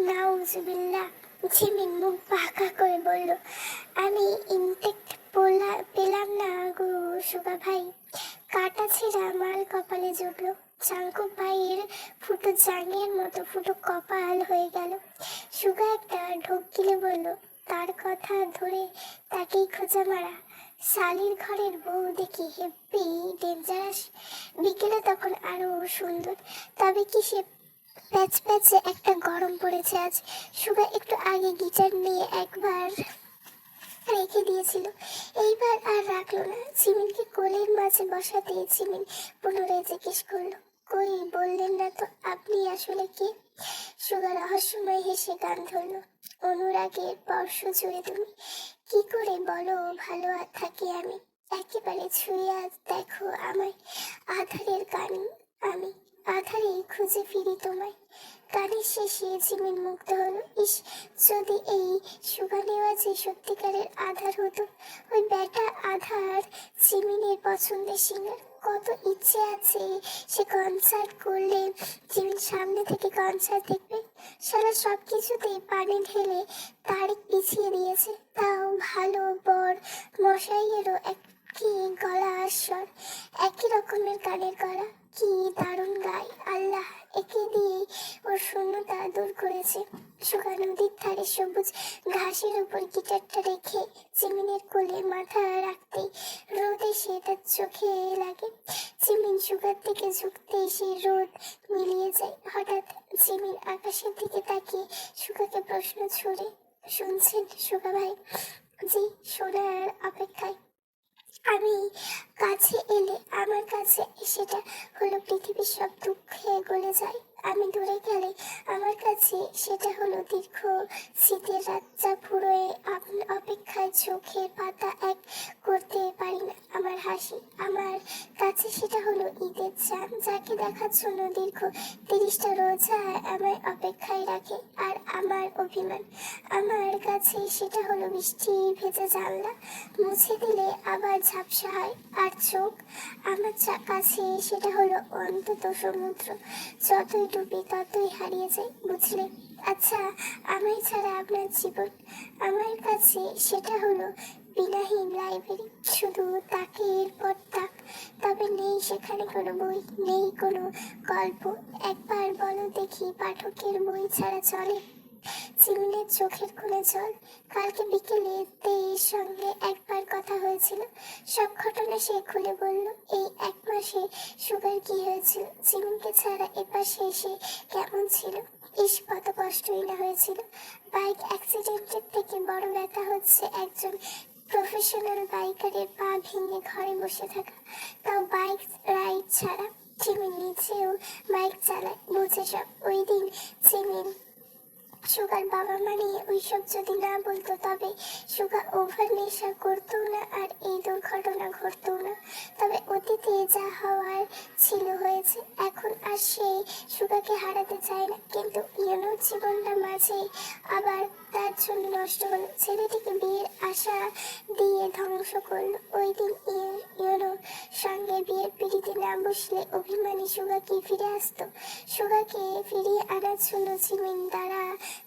নাউজুবিল্লাহ। জিমিন মুখ বাঁকা করে বলল, আমি ইনটেক্ট পেলাম না গো সুগা ভাই। কাটা ছেঁড়া মাল কপালে জুটলো। চাঙ্কু ভাইয়ের ফুটো জাঙ্গের মতো ফুটো কপাল হয়ে গেল। সুগা একটা ঢোক গিলে বলল, তার কথা ধরে তাকেই খোঁজা মারা? শালির ঘরের বউ দেখি হেব্বি ডেঞ্জারাস। বিকেলে তখন আরো সুন্দর। তবে কি সে প্যাচ প্যাচে একটা গরম পড়েছে আজ। সুগা একটু আগে গিটার নিয়ে একবার রেখে দিয়েছিল, এইবার আর রাখলো না। জিমিনকে কোলের মাঝে বসাতে জিমিন পুনরায় জিজ্ঞেস করলো, কই বললেন না তো আপনি আসলে কে? সুগা রহস্যময় হেসে গান ধরলো, অনুরাগের বর্ষ জুড়ে তুমি কি করে বলো ভালো থাকি আমি? একেবারে ছুঁয়ে দেখো আমায়, আধারের গান আমি, আধারে খুঁজে ফিরি তোমায়। গানের শেষে জিমিন মুগ্ধ হলো। ইস, যদি এই সুগা নেওয়া যে সত্যিকারের আধার হতো। ওই ব্যাটা আধার জিমিনের পছন্দের সিঙ্গার। কত ইচ্ছে আছে সে কনসার্ট করলে জিমিন সামনে থেকে কনসার্ট দেখবে। সারা সব কিছুতেই পানি ঢেলে তারিখ পিছিয়ে দিয়েছে। তাও ভালো বর মশাইয়েরও একই গলা স্বর, একই রকমের গানের গলা। কি দারুণ গায় আল্লাহ, একে দিয়ে ওর শূন্যতা দূর করেছে। সুগা নদীর ধারে সবুজ ঘাসের উপর গিটারটা রেখে জিমিনের কোলে মাথা রাখতেই রোদ এসে তার চোখে লাগে। জিমিন সুগার দিকে ঝুঁকতে এসে রোদ মিলিয়ে যায়। হঠাৎ জিমিন আকাশের দিকে তাকিয়ে সুগাকে প্রশ্ন ছুড়ে, শুনছেন সুগা ভাই? জি, শোনার অপেক্ষায়। আমি কাছে এলে আমার কাছে সেটা হলো পৃথিবীর সব দুঃখে গলে যায়। আমি দূরে গেলে আমার কাছে সেটা হলো দীর্ঘ শীতের রাত, যা ফুরোয় অপেক্ষায় চোখের পাতা এক করতে পারি না। আমার হাসি, আমার কাছে সেটা হলো ঈদের চাঁদ, যাকে দেখার জন্য দীর্ঘ 30টা রোজা আমায় অপেক্ষায় রাখে। আর আমার অভিমান, আমার কাছে সেটা হলো বৃষ্টি ভেজা জানলা, মুছে দিলে আবার ঝাপসা হয়। আর চোখ, আমার কাছে সেটা হলো অন্তত সমুদ্র, যতই ডুবি ততই হারিয়ে যায়, বুঝলে? আচ্ছা, আমায় ছাড়া আপনার জীবন, আমার কাছে সেটা হলো বিনাহীন লাইব্রেরি, শুধু তাকের পর তাক। তবে নেই সেখানে কোনো বই, নেই কোনো গল্প। একবার বলো দেখি, পাঠকের বই ছাড়া চলে? জিমিনের চোখের কোণে জল। কালকে বিকেলে তের সঙ্গে একবার কথা হয়েছিল। সব ঘটনা সে খুলে বলল। এই 1 মাসে সুগার কি হয়েছিল, জিমিনকে ছাড়া এপাশে এসে কেমন ছিল। ইস, কত কষ্টই না হয়েছিল। বাইক অ্যাক্সিডেন্টের থেকে বড় ব্যথা হচ্ছে একজন প্রফেশনাল বাইকারের পা ভেঙে ঘরে বসে থাকা, তাও বাইক রাইড ছাড়া। জিমিন নিচেও বাইক চালায়, বুঝে সব। ওই দিন জিমিন সুগার বাবা মানে ওইসব যদি না বলতো তবে সুগা ওভার নেশা করতো না আর এই দুর্ঘটনা ঘটতো না। তবে অতীতে যা হওয়ার ছিল হয়েছে, এখন আর সে সুগাকে হারাতে চায় না। কিন্তু ইউনোর জীবনটা মাঝে আবার তার জন্য নষ্ট হলো। ছেলেটিকে বিয়ের আশা দিয়ে ধ্বংস করলো। ওই দিন ইউনোর সঙ্গে বিয়ের পিড়িতে না বসলে অভিমানী সুগা কি ফিরে আসতো? সুগাকে ফিরিয়ে আনার জন্য জিমিন দ্বারা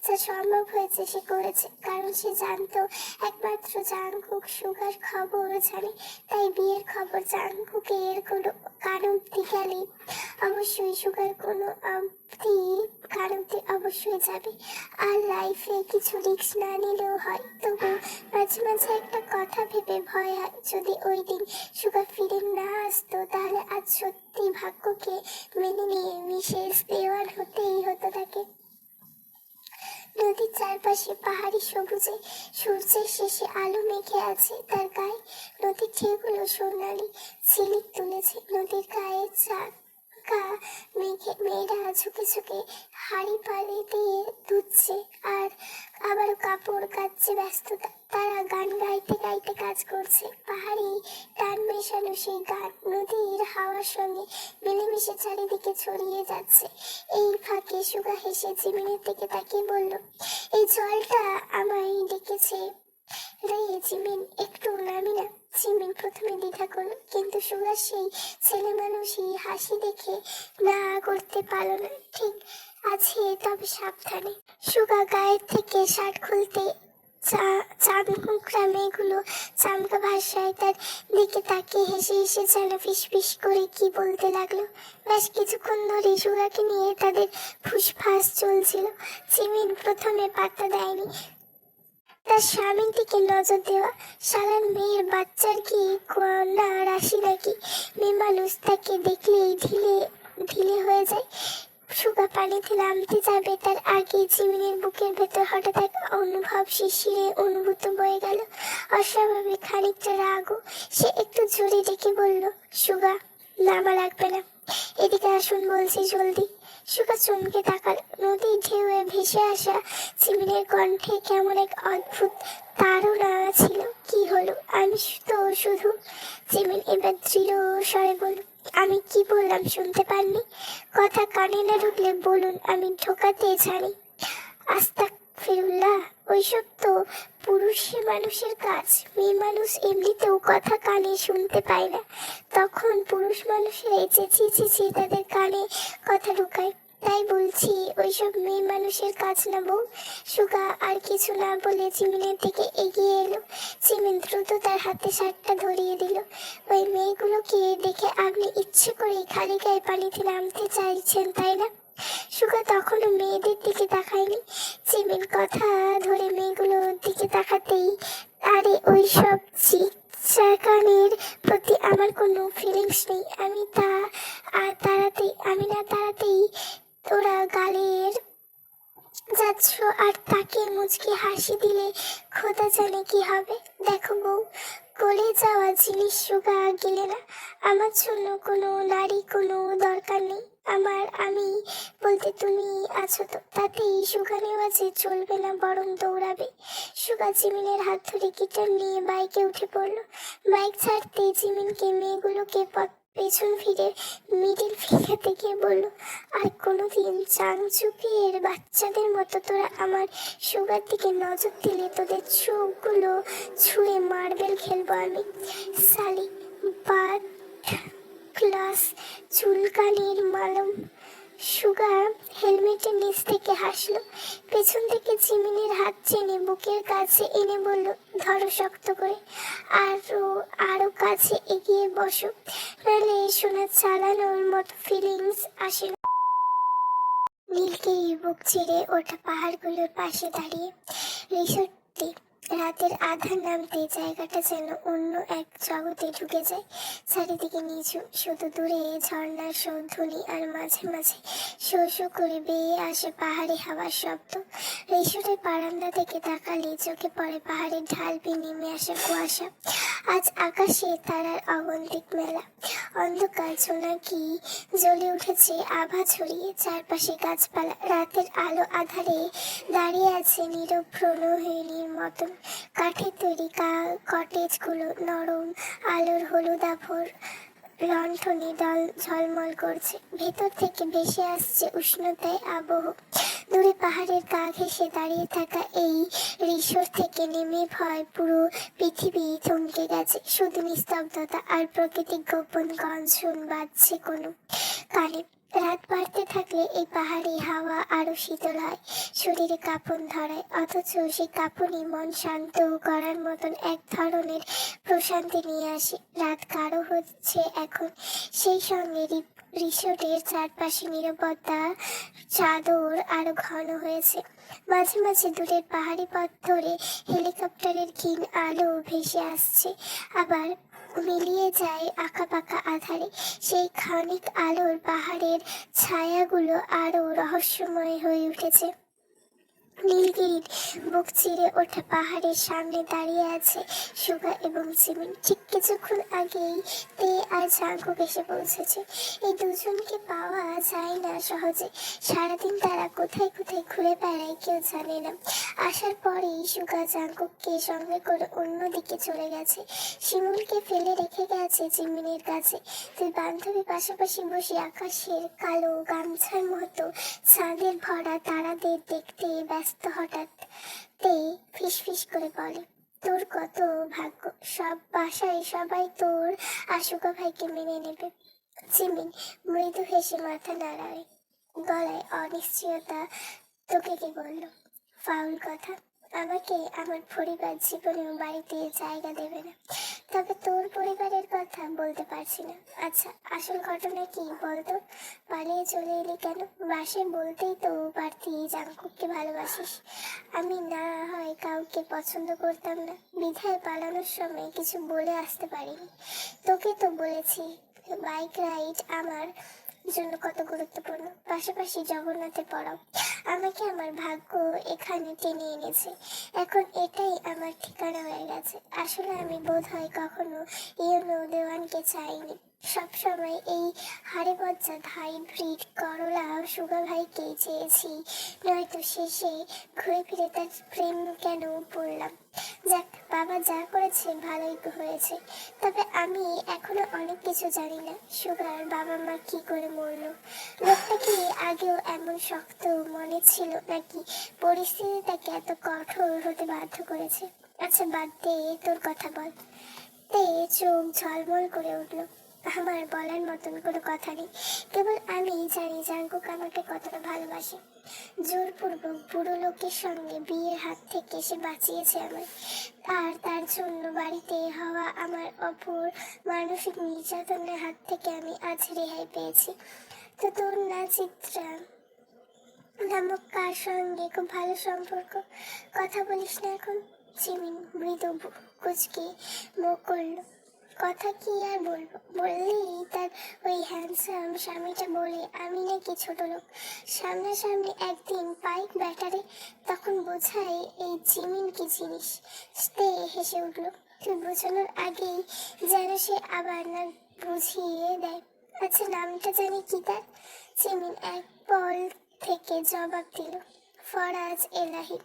যা সম্ভব হয়েছে সে করেছে, কারণ সে জানতো একমাত্র জাংকুক সুগার খবর জানে। তাই বিয়ের খবর জাংকুকের কোনো কান অব্দি গেলে অবশ্যই সুগার কোনো কান অব্দি অবশ্যই যাবে। আর লাইফে কিছু রিস্ক না নিলেও হয়, তবু মাঝে মাঝে একটা কথা ভেবে ভয় হয়, যদি ওই দিন সুগার ফিরে না আসতো তাহলে আজ সত্যি ভাগ্যকে মেনে নিয়ে মিসেস দেওয়ান হতেই হতো তাকে। নদীর চারপাশে পাহাড়ি সবুজে সূর্যের শেষে আলো মেখে আছে তার গায়ে। নদীর ঢেউগুলো সোনালি ঝিলিক তুলেছে। নদীর গায়ে মেয়েরা ঝুঁকে ঝুঁকে হাড়ি পাড়ে দিয়ে ধুচ্ছে আর আবারও কাপড় কাচ্ছে ব্যস্ততা। তারা গান গাইতে গাইতে কাজ করছে। পাহাড়ি টান মেশানো সেই গান নদীর হাওয়ার সঙ্গে মিলেমিশে চারিদিকে ছড়িয়ে যাচ্ছে। এই ফাঁকে সুগা হেসে জিমিনের দিকে তাকিয়ে বলল, এই জলটা আমায় ডেকেছে রে জিমিন, একটু নামি না? জিমিন প্রথমে দ্বিধা করলো, কিন্তু সুগার সেই ছেলে মানুষই হাসি দেখে না করতে পারল না। ঠিক আছে, তবে সাবধানে। সুগা গায়ের থেকে শার্ট খুলতে চামকুকরা মেয়েগুলো চামকা ভাষায় তার দিকে তাকিয়ে হেসে হেসে যেন ফিসফিস করে কি বলতে লাগলো। বেশ কিছুক্ষণ ধরে সুগাকে নিয়ে তাদের ফুসফাস চলছিল। জিমিন প্রথমে পাত্তা দেয়নি। তার স্বামীর দিকে নজর দেওয়া, শালার মেয়ের বাচ্চার কি কন্যা রাশি নাকি? মেয়ে মানুষ তাকে দেখলেই ঢিলে হয়ে যায়। সুগা পানিতে নামতে যাবে তার আগে জিমিনের বুকের ভেতর হঠাৎ এক অনুভব শিশিরে অনুভূত বয়ে গেল, অস্বাভাবিক খানিকটা রাগও। সে একটু জোরে ডেকে বলল, সুগা নামা লাগবে না, এদিকে আসুন বলছি, জলদি। সুগা চমকে তাকাল। নদীর ঢেউয়ে ভেসে আসা জিমিনের কণ্ঠে কেমন এক অদ্ভুত তাড়না ছিল। কি হলো? আমি তো শুধু। জিমিন এবার দৃঢ় স্বরে বলল, আমি কি বললাম শুনতে পাননি? কথা কানে না ঢুকলে বলুন, আমি ঢোকাতে জানি। আস্তাগফিরুল্লাহ, ওইসব তো পুরুষ মানুষের কাজ। মেয়ে মানুষ এমনিতেও কথা কানে শুনতে পায় না, তখন পুরুষ মানুষেরাই চেঁচিয়ে তাদের কানে কথা ঢুকায়। তাই বলছি ওইসব মেয়ে মানুষের কাজ না বউ। সুগা আর কিছু না বলে জিমিনের দিকে এগিয়ে এলো। জিমিন দ্রুত তার হাতে শার্টটা ধরিয়ে দিল। ওই মেয়েগুলোকে দেখে আপনি ইচ্ছে করে খালি গায়ে পানিতে নামতে চাইছেন তাই না? সুগা তখনও মেয়েদের দিকে তাকায়নি। জিমিন কথা ধরে মেয়েগুলোর দিকে তাকাতেই, আরে ওইসব চিকচাকানের প্রতি আমার কোনো ফিলিংস নেই। আমি না তাড়াতেই তোরা গালের যাচ্ছ আর তাকে মুচকি হাসি দিলে খোদা জানে কি হবে। দেখো বউ, গলে যাওয়া জিনিস সুগা গিলে না। আমার জন্য কোনো নারী কোনো দরকার নেই। আমি বলতে তুমি আছো তো, তাতেই সুগা নেওয়া যে চলবে না, বরং দৌড়াবে। সুগা জিমিনের হাত ধরে গিটার নিয়ে বাইকে উঠে পড়লো। বাইক ছাড়তে জিমিনকে মেয়েগুলোকে পেছন ফিরে মিডিল ফিঙ্গার থেকে বলল, আর কোনোদিন চাংচুকের বাচ্চাদের মতো তোরা আমার সুগার দিকে নজর দিলে তোদের চোখগুলো ছুঁড়ে মার্বেল খেলবো আমি। সালি বাদ ক্লাস চুলকানির মালম। সুগা হেলমেটের নিচ থেকে হাসলো। পেছন থেকে জিমিনের হাত টেনে বুকের কাছে এনে বলল, ধরো শক্ত করে, আরো কাছে এগিয়ে বসো, নাহলে সোনা চালানোর মতো ফিলিংস আসে না। নীলকে বুক ছেড়ে ওঠা পাহাড়গুলোর পাশে দাঁড়িয়ে রিসোর্টটি রাতের আধার নামতে জায়গাটা যেন অন্য এক জগতে ঢুকে যায়। চারিদিকে নিচু, শুধু দূরে ঝর্ণার শোধ্বনি আর মাঝে মাঝে শো শো করে বেয়ে আসে পাহাড়ি হাওয়ার শব্দ। রিসোর্টের বারান্দা থেকে তাকালে চোখে পড়ে পাহাড়ের ঢাল বেয়ে নেমে আসে কুয়াশা। আজ আকাশে তারার অগন্তিক মেলা। অন্ধকার জোনাকি জ্বলে উঠেছে আভা ছড়িয়ে, চারপাশে গাছপালা রাতের আলো আধারে দাঁড়িয়ে আছে নীরব প্রণয়িনীর মতন। কাঠের তৈরি কটেজগুলো নরম আলোর হলুদাভর লণ্ঠনে ঝলমল করছে। ভেতর থেকে ভেসে আসছে উষ্ণতায় আবহ। দূরে পাহাড়ের গা ঘেঁষে দাঁড়িয়ে থাকা এই রিসোর্ট থেকে নেমে ভয় পুরো পৃথিবী থমকে গেছে। শুধু নিস্তব্ধতা আর প্রকৃতিক গোপন গঞ্জন বাজছে কোনো কানে। রাত বাড়তে থাকলে এই পাহাড়ি হাওয়া আরো শীতল হয়, শরীরে কাঁপন ধরায়, অথচ সেই কাঁপনই মন শান্ত করার মতন এক ধরনের প্রশান্তি নিয়ে আসে। রাত গাঢ় হচ্ছে এখন, সেই সঙ্গে রিসোর্টের চারপাশে নীরবতা চাদর আরো ঘন হয়েছে। মাঝে মাঝে দূরের পাহাড়ি পথ ধরে হেলিকপ্টারের ক্ষীণ আলো ভেসে আসছে, আবার মিলিয়ে যায় আঁকাবাঁকা আধারে। সেই ক্ষণিক আলোর পাহাড়ের ছায়াগুলো আরো রহস্যময় হয়ে উঠেছে। নীলগিরির বুক চিরে ওঠা পাহাড়ের সামনে দাঁড়িয়ে আছে সুগা এবং জিমিন। ঠিক কিছুক্ষণ আগেই তে আর জাঙ্কুক এসে পৌঁছেছে। এই দুজনকে পাওয়া যায় না সহজে। সারাদিন তারা কোথায় কোথায় ঘুরে বেড়ায় কেউ জানে না। আসার পরেই সুগা জাঙ্কুককে সঙ্গে করে অন্যদিকে চলে গেছে। শিমুলকে ফেলে রেখে গেছে জিমিনের কাছে। তুই বান্ধবী পাশাপাশি বসে আকাশের কালো গামছার মতো চাঁদের ভরা তারাদের দেখতে ব্যস্ত। হঠাৎ তে ফিসফিস করে বলে, তোর কত ভাগ্য, সব বাসায় সবাই তোর আশুকা ভাইকে মেনে নেবে। জিমিন মৃদু হেসে মাথা নাড়ায়, গলায় অনিশ্চয়তা। তোকে কি বললো? ফাউল কথা। আমাকে আমার পরিবার জীবনেও বাড়িতে জায়গা দেবে না। তবে তোর পরিবারের কথা বলতে পারছি না। আচ্ছা, আসল ঘটনা কি বলতো? পালিয়ে চলে এলি কেন? বাসায় বলতেই তো পারতি জাঙ্কুককে ভালোবাসিস। আমি না হয় কাউকে পছন্দ করতাম না, বিধায় পালানোর সময় কিছু বলে আসতে পারিনি। তোকে তো বলেছি বাইক রাইড আমার জন্য কত গুরুত্বপূর্ণ, পাশাপাশি জগন্নাথের পড়াও। আমাকে আমার ভাগ্য এখানে টেনে এনেছে, এখন এটাই আমার ঠিকানা হয়ে গেছে। আসলে আমি বোধহয় কখনো ইউনো দেওয়ানকে চাইনি, সবসময় এই হাড়ে বজ্জা হাইব্রিড করলা সুগা ভাইকেই চেয়েছি। নয়তো শেষে ঘুরে ফিরে তার প্রেম কেন পড়লাম। যাক, বাবা যা করেছে ভালোই হয়েছে। তবে আমি এখনো অনেক কিছু জানি না। সুগার বাবা মা কি করে মরলো? লোকটা কি আগেও এমন শক্ত মনে ছিল, নাকি পরিস্থিতি তাকে এত কঠোর হতে বাধ্য করেছে? আচ্ছা বাদ দে, তোর কথা বল। তে চোখ ঝলমল করে উঠল। আমার বলার মতন কোনো কথা নেই, কেবল আমি জানি জাঙ্কুক আমাকে কতটা ভালোবাসে। জোরপূর্বক বুড়ো লোকের সঙ্গে বিয়ের হাত থেকে সে বাঁচিয়েছে আমায়, আর তার জন্য বাড়িতে হওয়া আমার অপর মানসিক নির্যাতনের হাত থেকে আমি আজ রেহাই পেয়েছি। তো তোর না চিত্রা নামক কার সঙ্গে খুব ভালো সম্পর্ক, কথা বলিস না এখন? জিমিন মৃদু কুচকে মুখ করলো। কথা কি আর বলবো, বললেই তার ওই হ্যান্ডসাম স্বামীটা বলে আমি নাকি ছোট লোক। সামনাসামনি একদিন পাইক ব্যাটারে, তখন বোঝাই এই জিমিন কি জিনিস। সে হেসে উঠলো। তুই বোঝানোর আগেই যেন সে আবার না বুঝিয়ে দেয়। আচ্ছা নামটা জানি কি তার? জিমিন এক পল থেকে জবাব দিল, ফরাজ এলাহি।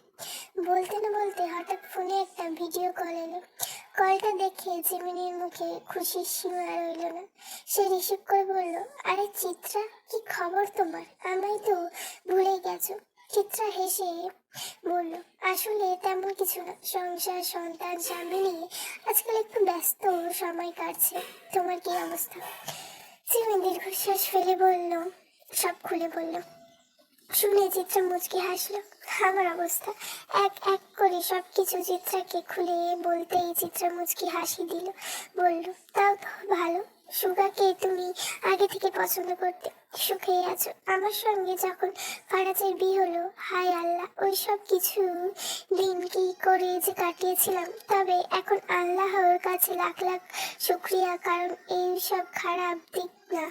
বলতে না বলতে হঠাৎ ফোনে একটা ভিডিও কল এলো। কলটা দেখে জিমিনের মুখে খুশির সীমা রইল না। সে রিসিভ করে বলল, আরে চিত্রা, কি খবর তোমার? আমায় তো ভুলে গেছো। চিত্রা হেসে বলল, আসলে তেমন কিছু না, সংসার সন্তান স্বামী নিয়ে আজকাল একটু ব্যস্ত সময় কাটছে। তোমার কি অবস্থা? জিমিন দীর্ঘশ্বাস ফেলে বলল, সব খুলে বলল। শুনে চিত্রা মুচকি হাসলো। আমার অবস্থা এক এক করে সবকিছু চিত্রাকে খুলে বলতেই চিত্রা মুচকি হাসি দিল, বলল, তাও তো ভালো। সুগাকে তুমি আগে থেকে পছন্দ করতে, সুখেই আছো। আমার সঙ্গে যখন ফারাজের বিয়ে হলো, হায় আল্লাহ, ওই সব কিছু দিন কি করে যে কাটিয়েছিলাম। তবে এখন আল্লাহর কাছে লাখ লাখ শুক্রিয়া, কারণ এই সব খারাপ দিক না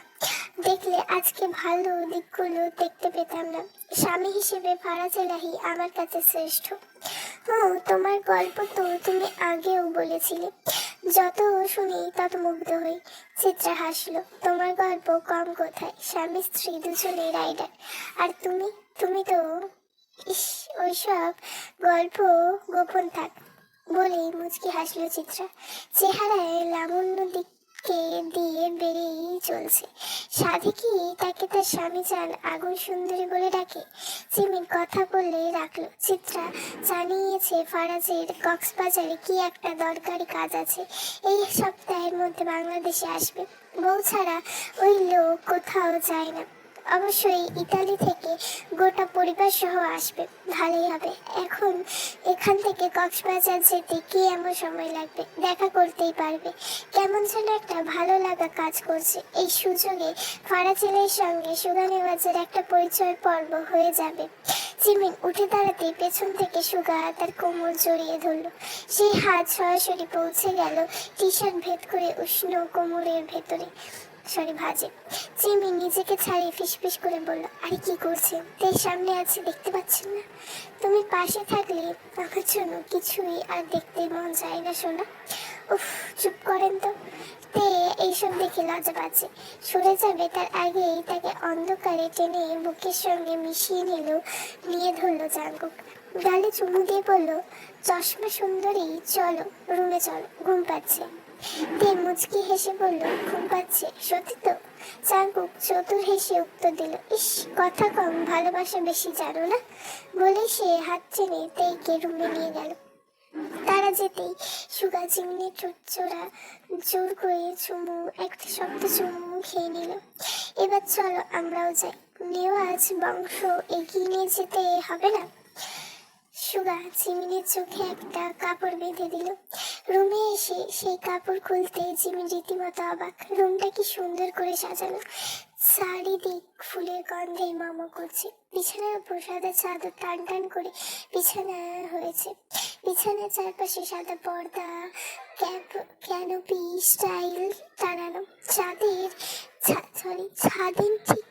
দেখলে আজকে ভালো দিকগুলো দেখতে পেতাম না। স্বামী হিসেবে ফারাজ এলাহি আমার কাছে শ্রেষ্ঠ। ও, তোমার গল্প তো তুমি আগেও বলেছিলে, যত শুনি তত মুগ্ধ হই। চিত্রা হাসলো। তোমার গল্প কম কোথায়, স্বামী স্ত্রী দুজনেই রাইডার। আর তুমি, তুমি তো ইস, ওইসব গল্প গোপন থাক বলেই মুচকি হাসলো চিত্রা। চেহারায় লাবণ্য দিককে দিয়ে বেড়েই চলছে। সাধে কি তাকে তার স্বামী চান আগুন সুন্দরী বলে ডাকে? জিমিন কথা বললে রাখলো। চিত্রা জানিয়েছে ফারাজের কক্সবাজারে কি একটা দরকারি কাজ আছে, এই সপ্তাহের মধ্যে বাংলাদেশে আসবে। বউ ছাড়া ওই লোক কোথাও যায় না। অবশ্যই ইতালি থেকে গোটা পরিবার সহ আসবে, ভালোই হবে। এখন এখান থেকে কক্সবাজার যেতে কি এমন সময় লাগবে, দেখা করতেই পারবে। কেমন যেন একটা ভালো লাগা কাজ করছে। এই সুযোগে ফারাজেলের সঙ্গে সুগা নেওয়াজের একটা পরিচয় পর্ব হয়ে যাবে। জিমিন উঠে দাঁড়াতেই পেছন থেকে সুগা তার কোমর জড়িয়ে ধরলো। সেই হাত সরাসরি পৌঁছে গেল টি শার্ট ভেদ করে উষ্ণ কোমরের ভেতরে, ভাজে। জিমি নিজেকে ছাড়িয়ে ফিসফিস করে বলল, আরে কি করছেন? তের সামনে আছে, দেখতে পাচ্ছেন না? তুমি পাশে থাকলে আমার জন্য কিছুই আর দেখতে মন যায় না সোনা। উফ, চুপ করেন তো। তে এইসব দেখে লজ্জা পাচ্ছে, সরে যাবে তার আগেই তাকে অন্ধকারে টেনে বুকের সঙ্গে মিশিয়ে নিয়ে ধরলো জাঙ্কুক। গালে চুমু দিয়ে বলল, চশমা সুন্দরী, চলো রুমে চলো, ঘুম পাচ্ছে। তে মুচকি হেসে বলল, ঘুম পাচ্ছে সত্যি তো? জাঙ্কুক চতুর হেসে উত্তর দিল, ইস, কথা কম ভালোবাসা বেশি জানো না, বলে সে হাত টেনে তেইকে রুমে নিয়ে গেল। তারা যেতেই সুগা জিমিনের চোরা জোর করে একটা শক্ত চুমু খেয়ে নিল। এবার চলো আমরাও যাই, নেওয়াজ বংশ এগিয়ে নিয়ে যেতে হবে না? সুগা জিমিনের চোখে একটা কাপড় বেঁধে দিল। রুমে এসে সেই কাপড় খুলতে জিমিন রীতিমতো অবাক। রুমটা কি সুন্দর করে সাজানো, চারিদিক ফুলের গন্ধে মামা করছে। বিছানার উপর সাদা চাদর টান টান করে বিছানা হয়েছে। বিছানার চারপাশে সাদা পর্দা, ক্যানোপি স্টাইল টানানো। ছাদের ঠিক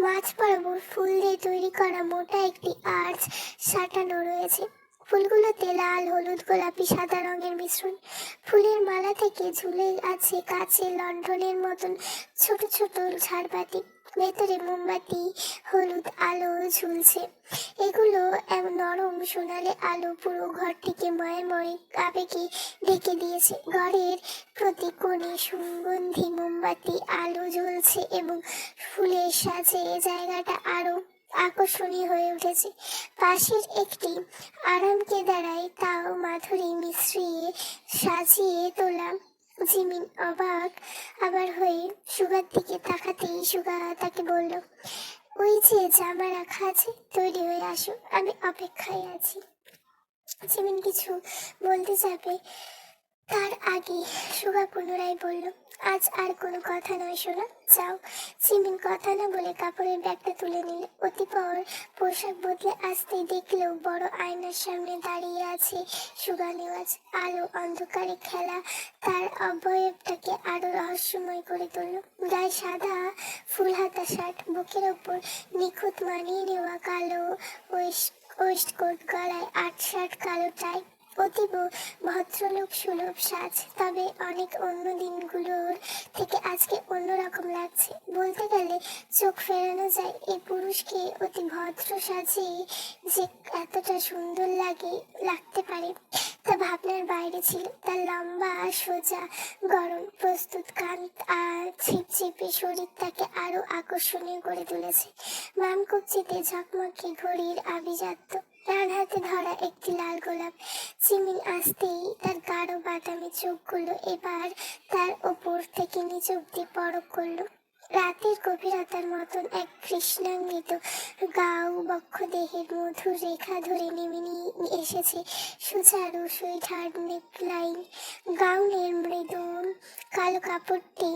মাঝ বরাবর ফুল দিয়ে তৈরি করা মোটা একটি আর্চ সাঁটানো রয়েছে। ফুলগুলোতে লাল, হলুদ, গোলাপি, সাদা রঙের মিশ্রণ। ফুলের মালা থেকে ঝুলে আছে কাচের লণ্ঠনের মতন ছোট ছোট ঝাড়বাতি। ভেতরে মোমবাতি, হলুদ আলো ঝুলছে। এগুলো এমন নরম সোনালি আলো পুরো ঘরটিকে ময়ময় আবেগে ঢেকে দিয়েছে। ঘরের প্রতি কোণে সুগন্ধি মোমবাতি আলো জ্বলছে এবং ফুলের সাজে জায়গাটা আরো আকর্ষণীয় হয়ে উঠেছে। পাশের একটি আরামকে দাঁড়ায়, তাও মাধুরী মিশ্রিয়ে সাজিয়ে তোলা। জিমিন অবাক আবার হয়ে সুগার দিকে তাকাতেই সুগা তাকে বলল, ওই যে জামা রাখা আছে, তৈরি হয়ে আসো, আমি অপেক্ষায় আছি। জিমিন কিছু বলতে যাবে, তার আগে সুগা পুনরায় বলল, আজ আর কোনো কথা নয় সোনা, যাও। জিমিন কথা না বলে কাপড়ের ব্যাগটা তুলে নিল। অতিপর পোশাক বদলে আসতেই দেখলো বড় আয়নার সামনে দাঁড়িয়ে আছে সুগা নেওয়াজ। আলো অন্ধকারে খেলা তার অবয়বটাকে আরো রহস্যময় করে তুলল। গায়ে সাদা ফুল হাতা শার্ট, বুকের ওপর নিখুঁত মানিয়ে নেওয়া কালো ওয়েস্টকোট, গলায় আট শার্ট, কালো টাই। অতীব ভদ্রলোক সুলভ সাজ, তবে অনেক অন্য দিনগুলোর থেকে আজকে অন্যরকম লাগছে। বলতে গেলে চোখ ফেরানো যায় এই পুরুষকে অতি ভদ্র সাজে যে এতটা সুন্দর লাগতে পারে তা ভাবনার বাইরে ছিল। তার লম্বা সোজা গরম প্রস্তুত কান আর ছিপছিপে শরীর তাকে আরো আকর্ষণীয় করে তুলেছে। বাম কবজিতে ঝকমকে ঘড়ির আভিজাত্য, ডান হাতে ধরা একটি লাল গোলাপ। জিমিন আসতেই তার গাঢ় বাদামি চোখগুলো এবার তার ওপর থেকে নিচ অব্দি পরক করলো। রাতের গভীরতার মতন এক কৃষ্ণাঙ্গিত গাও বক্ষ দেহের মধুর রেখা ধরে নেমে এসেছে সুচারু সুইটহার্ট নেকলাইন। গাউনের মৃদু কালো কাপড়টি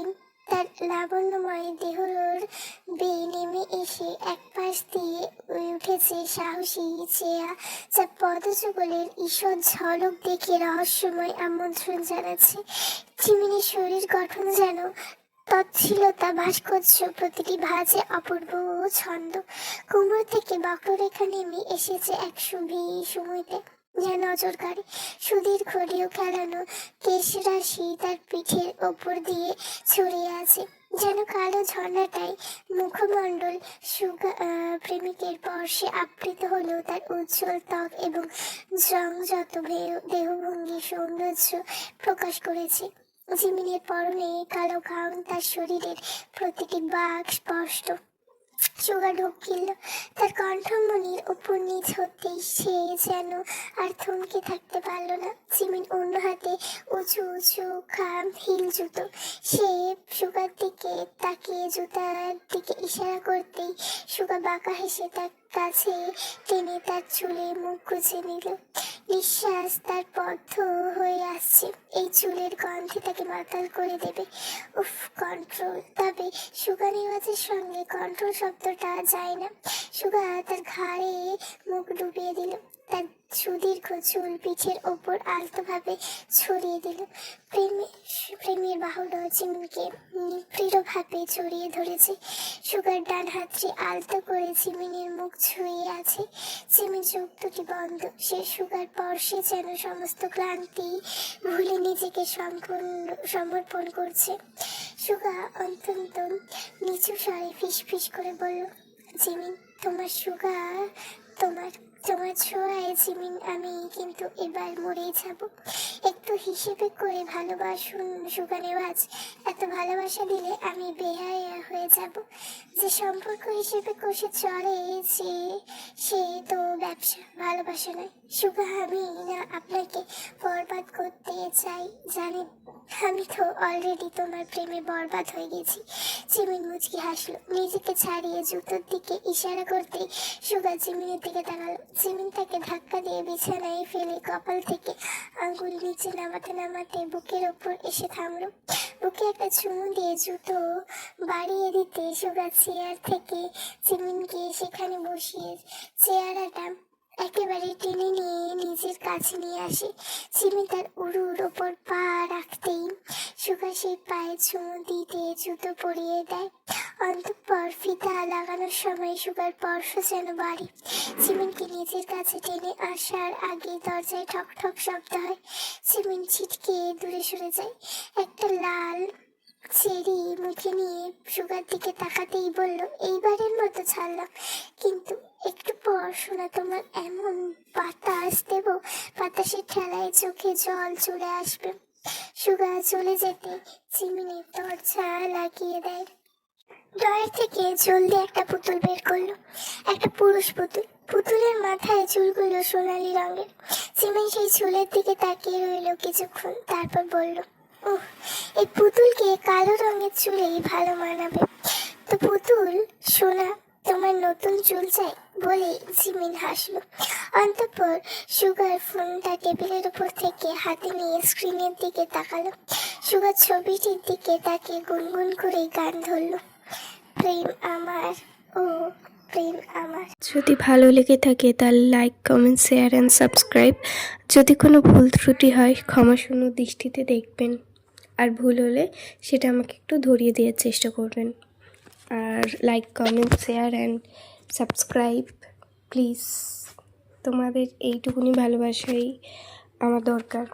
তার লাবণ্যময় দেহর বেয়ে নেমে এসে এক পাশ দিয়ে উঠেছে সাহসী চেয়া, যা পদযুগলের ঈষৎ ঝলক দেখে রহস্যময় আমন্ত্রণ জানাচ্ছে। চিমিনির শরীর গঠন যেন তৎশীলতা ভাস্কর্য, প্রতিটি ভাঁজে অপূর্ব ছন্দ। কোমর থেকে বক্ররেখা নেমে এসেছে এক সময়তে, যা নজর কাড়ে। সুদীর্ঘ ঢেউ খেলানো কেশরাশি তার পিঠের ওপর দিয়ে ছড়িয়ে আছে, যেন কালো ঝর্ণাটাই মুখমণ্ডল। প্রেমিকের পরশে আবৃত হলেও তার উজ্জ্বল ত্বক এবং সংযত দেহভঙ্গি সৌন্দর্য প্রকাশ করেছে। জিমিনের পরনে কালো গাউন, তার শরীরের প্রতিটি বাক স্পষ্ট। সুগা ঢোক গিলল তার কণ্ঠমণির উপর নিচ হতেই, সে যেন আর থমকে থাকতে পারল না। জিমিন অন্য হাতে উঁচু উঁচু হিল জুতো। সে সুগার দিকে তাকিয়ে জুতার দিকে ইশারা করতেই সুগা বাঁকা হেসে তার কাছে টেনে তার চুলে মুখ গুজে নিল। নিঃশ্বাস তার বদ্ধ হয়ে আসছে, এই চুলের গন্ধে তাকে মাতাল করে দেবে। উফ, কন্ট্রোল। তবে সুগা নেওয়াজের সঙ্গে কন্ট্রোল শব্দটা যায় না। সুগা তার ঘাড়ে মুখ ডুবিয়ে দিল, তার সুদীর্ঘ চুল পিঠের ওপর আলতোভাবে ছড়িয়ে দিল। প্রেমের বাহুটা জিমিনকে নিপৃঢ়ভাবে জড়িয়ে ধরেছে। সুগার ডান হাতটি আলতো করে জিমিনের মুখ ছুঁয়ে আছে। জিমিন চোখ দুটি বন্ধ। সে সুগার পরশে যেন সমস্ত ক্লান্তি ভুলে নিজেকে সমর্পণ করছে। সুগা অত্যন্ত নিচু স্বরে ফিস করে বলল, জিমিন, তোমার সুগা, তোমার ছোঁয়ায় জিমিন, আমি কিন্তু এবার মরেই যাব। একটু হিসেবে করে ভালোবাসুন সুগা নেওয়াজ। এত ভালোবাসা দিলে আমি বেহায়া হয়ে যাব। যে সম্পর্ক হিসেবে কষে চড়ে, সে তো ব্যবসা, ভালোবাসা নয়। সুগা, আমি না আপনাকে বরবাদ করতে চাই জানেন। আমি তো অলরেডি তোমার প্রেমে বরবাদ হয়ে গেছি। জিমিন মুচকি হাসলো, নিজেকে ছাড়িয়ে জুতোর দিকে ইশারা করতে সুগা জিমিনের দিকে তাকালো। জিমিন তাকে ধাক্কা দিয়ে বিছানায় ফেলে কপাল থেকে আঙ্গুল নিচে নামাতে বুকের ওপর এসে থামলো। বুকে একটা চুমু দিয়ে জুতো বাড়িয়ে দিতে সুগা চেয়ার থেকে জিমিনকে সেখানে বসিয়ে চেয়ারটা একেবারে টেনে নিয়ে নিজের কাছে নিয়ে আসে। জিমিন তার উরুর ওপর পা রাখতেই সুগা সেই পায়ে চুমু দিতে জুতো পরিয়ে দেয়। অন্তঃপর ফিতা লাগানোর সময় সুগার স্পর্শ যেন বাড়ে। জিমিনকে নিজের কাছে টেনে আসার আগে দরজায় ঠক ঠক শব্দ হয়। জিমিন ছিটকে দূরে সরে যায়। একটা লাল চেরি মুখে নিয়ে সুগার দিকে তাকাতেই বলল, এইবারের মতো ছাড়লাম, কিন্তু একটু পর শোনা তোমার এমন বাতাস দেব, বাতাসের ঠেলায় চোখে জল চলে আসবে। সুগা চলে যেতে জিমিনের দরজা লাগিয়ে দেয়। ড্রয়ার থেকে জলদি একটা পুতুল বের করলো, একটা পুরুষ পুতুল। পুতুলের মাথায় চুলগুলো সোনালি রঙের। জিমিন সেই চুলের দিকে তাকিয়ে রইল কিছুক্ষণ, তারপর বলল, ওহ, এই পুতুলকে কালো রঙের চুলেই ভালো মানাবে। তো পুতুল সোনা, তোমার নতুন চুল চাই বলে জিমিন হাসলো। অন্তঃপর সুগার ফোনটা টেবিলের উপর থেকে হাতে নিয়ে স্ক্রিনের দিকে তাকালো। সুগার ছবিটির দিকে তাকিয়ে গুনগুন করে গান ধরলো, প্রেম আমার, ও প্রেম আমার। যদি ভালো লেগে থাকে তাহলে like, comment, share and subscribe. যদি কোনো ভুল ত্রুটি হয় ক্ষমাসুন্দর দৃষ্টিতে দেখবেন, আর ভুল হলে সেটা আমাকে একটু ধরিয়ে দেওয়ার চেষ্টা করবেন। আর like, comment, share and subscribe please. তোমাদের এইটুকুনি ভালোবাসাই আমার দরকার।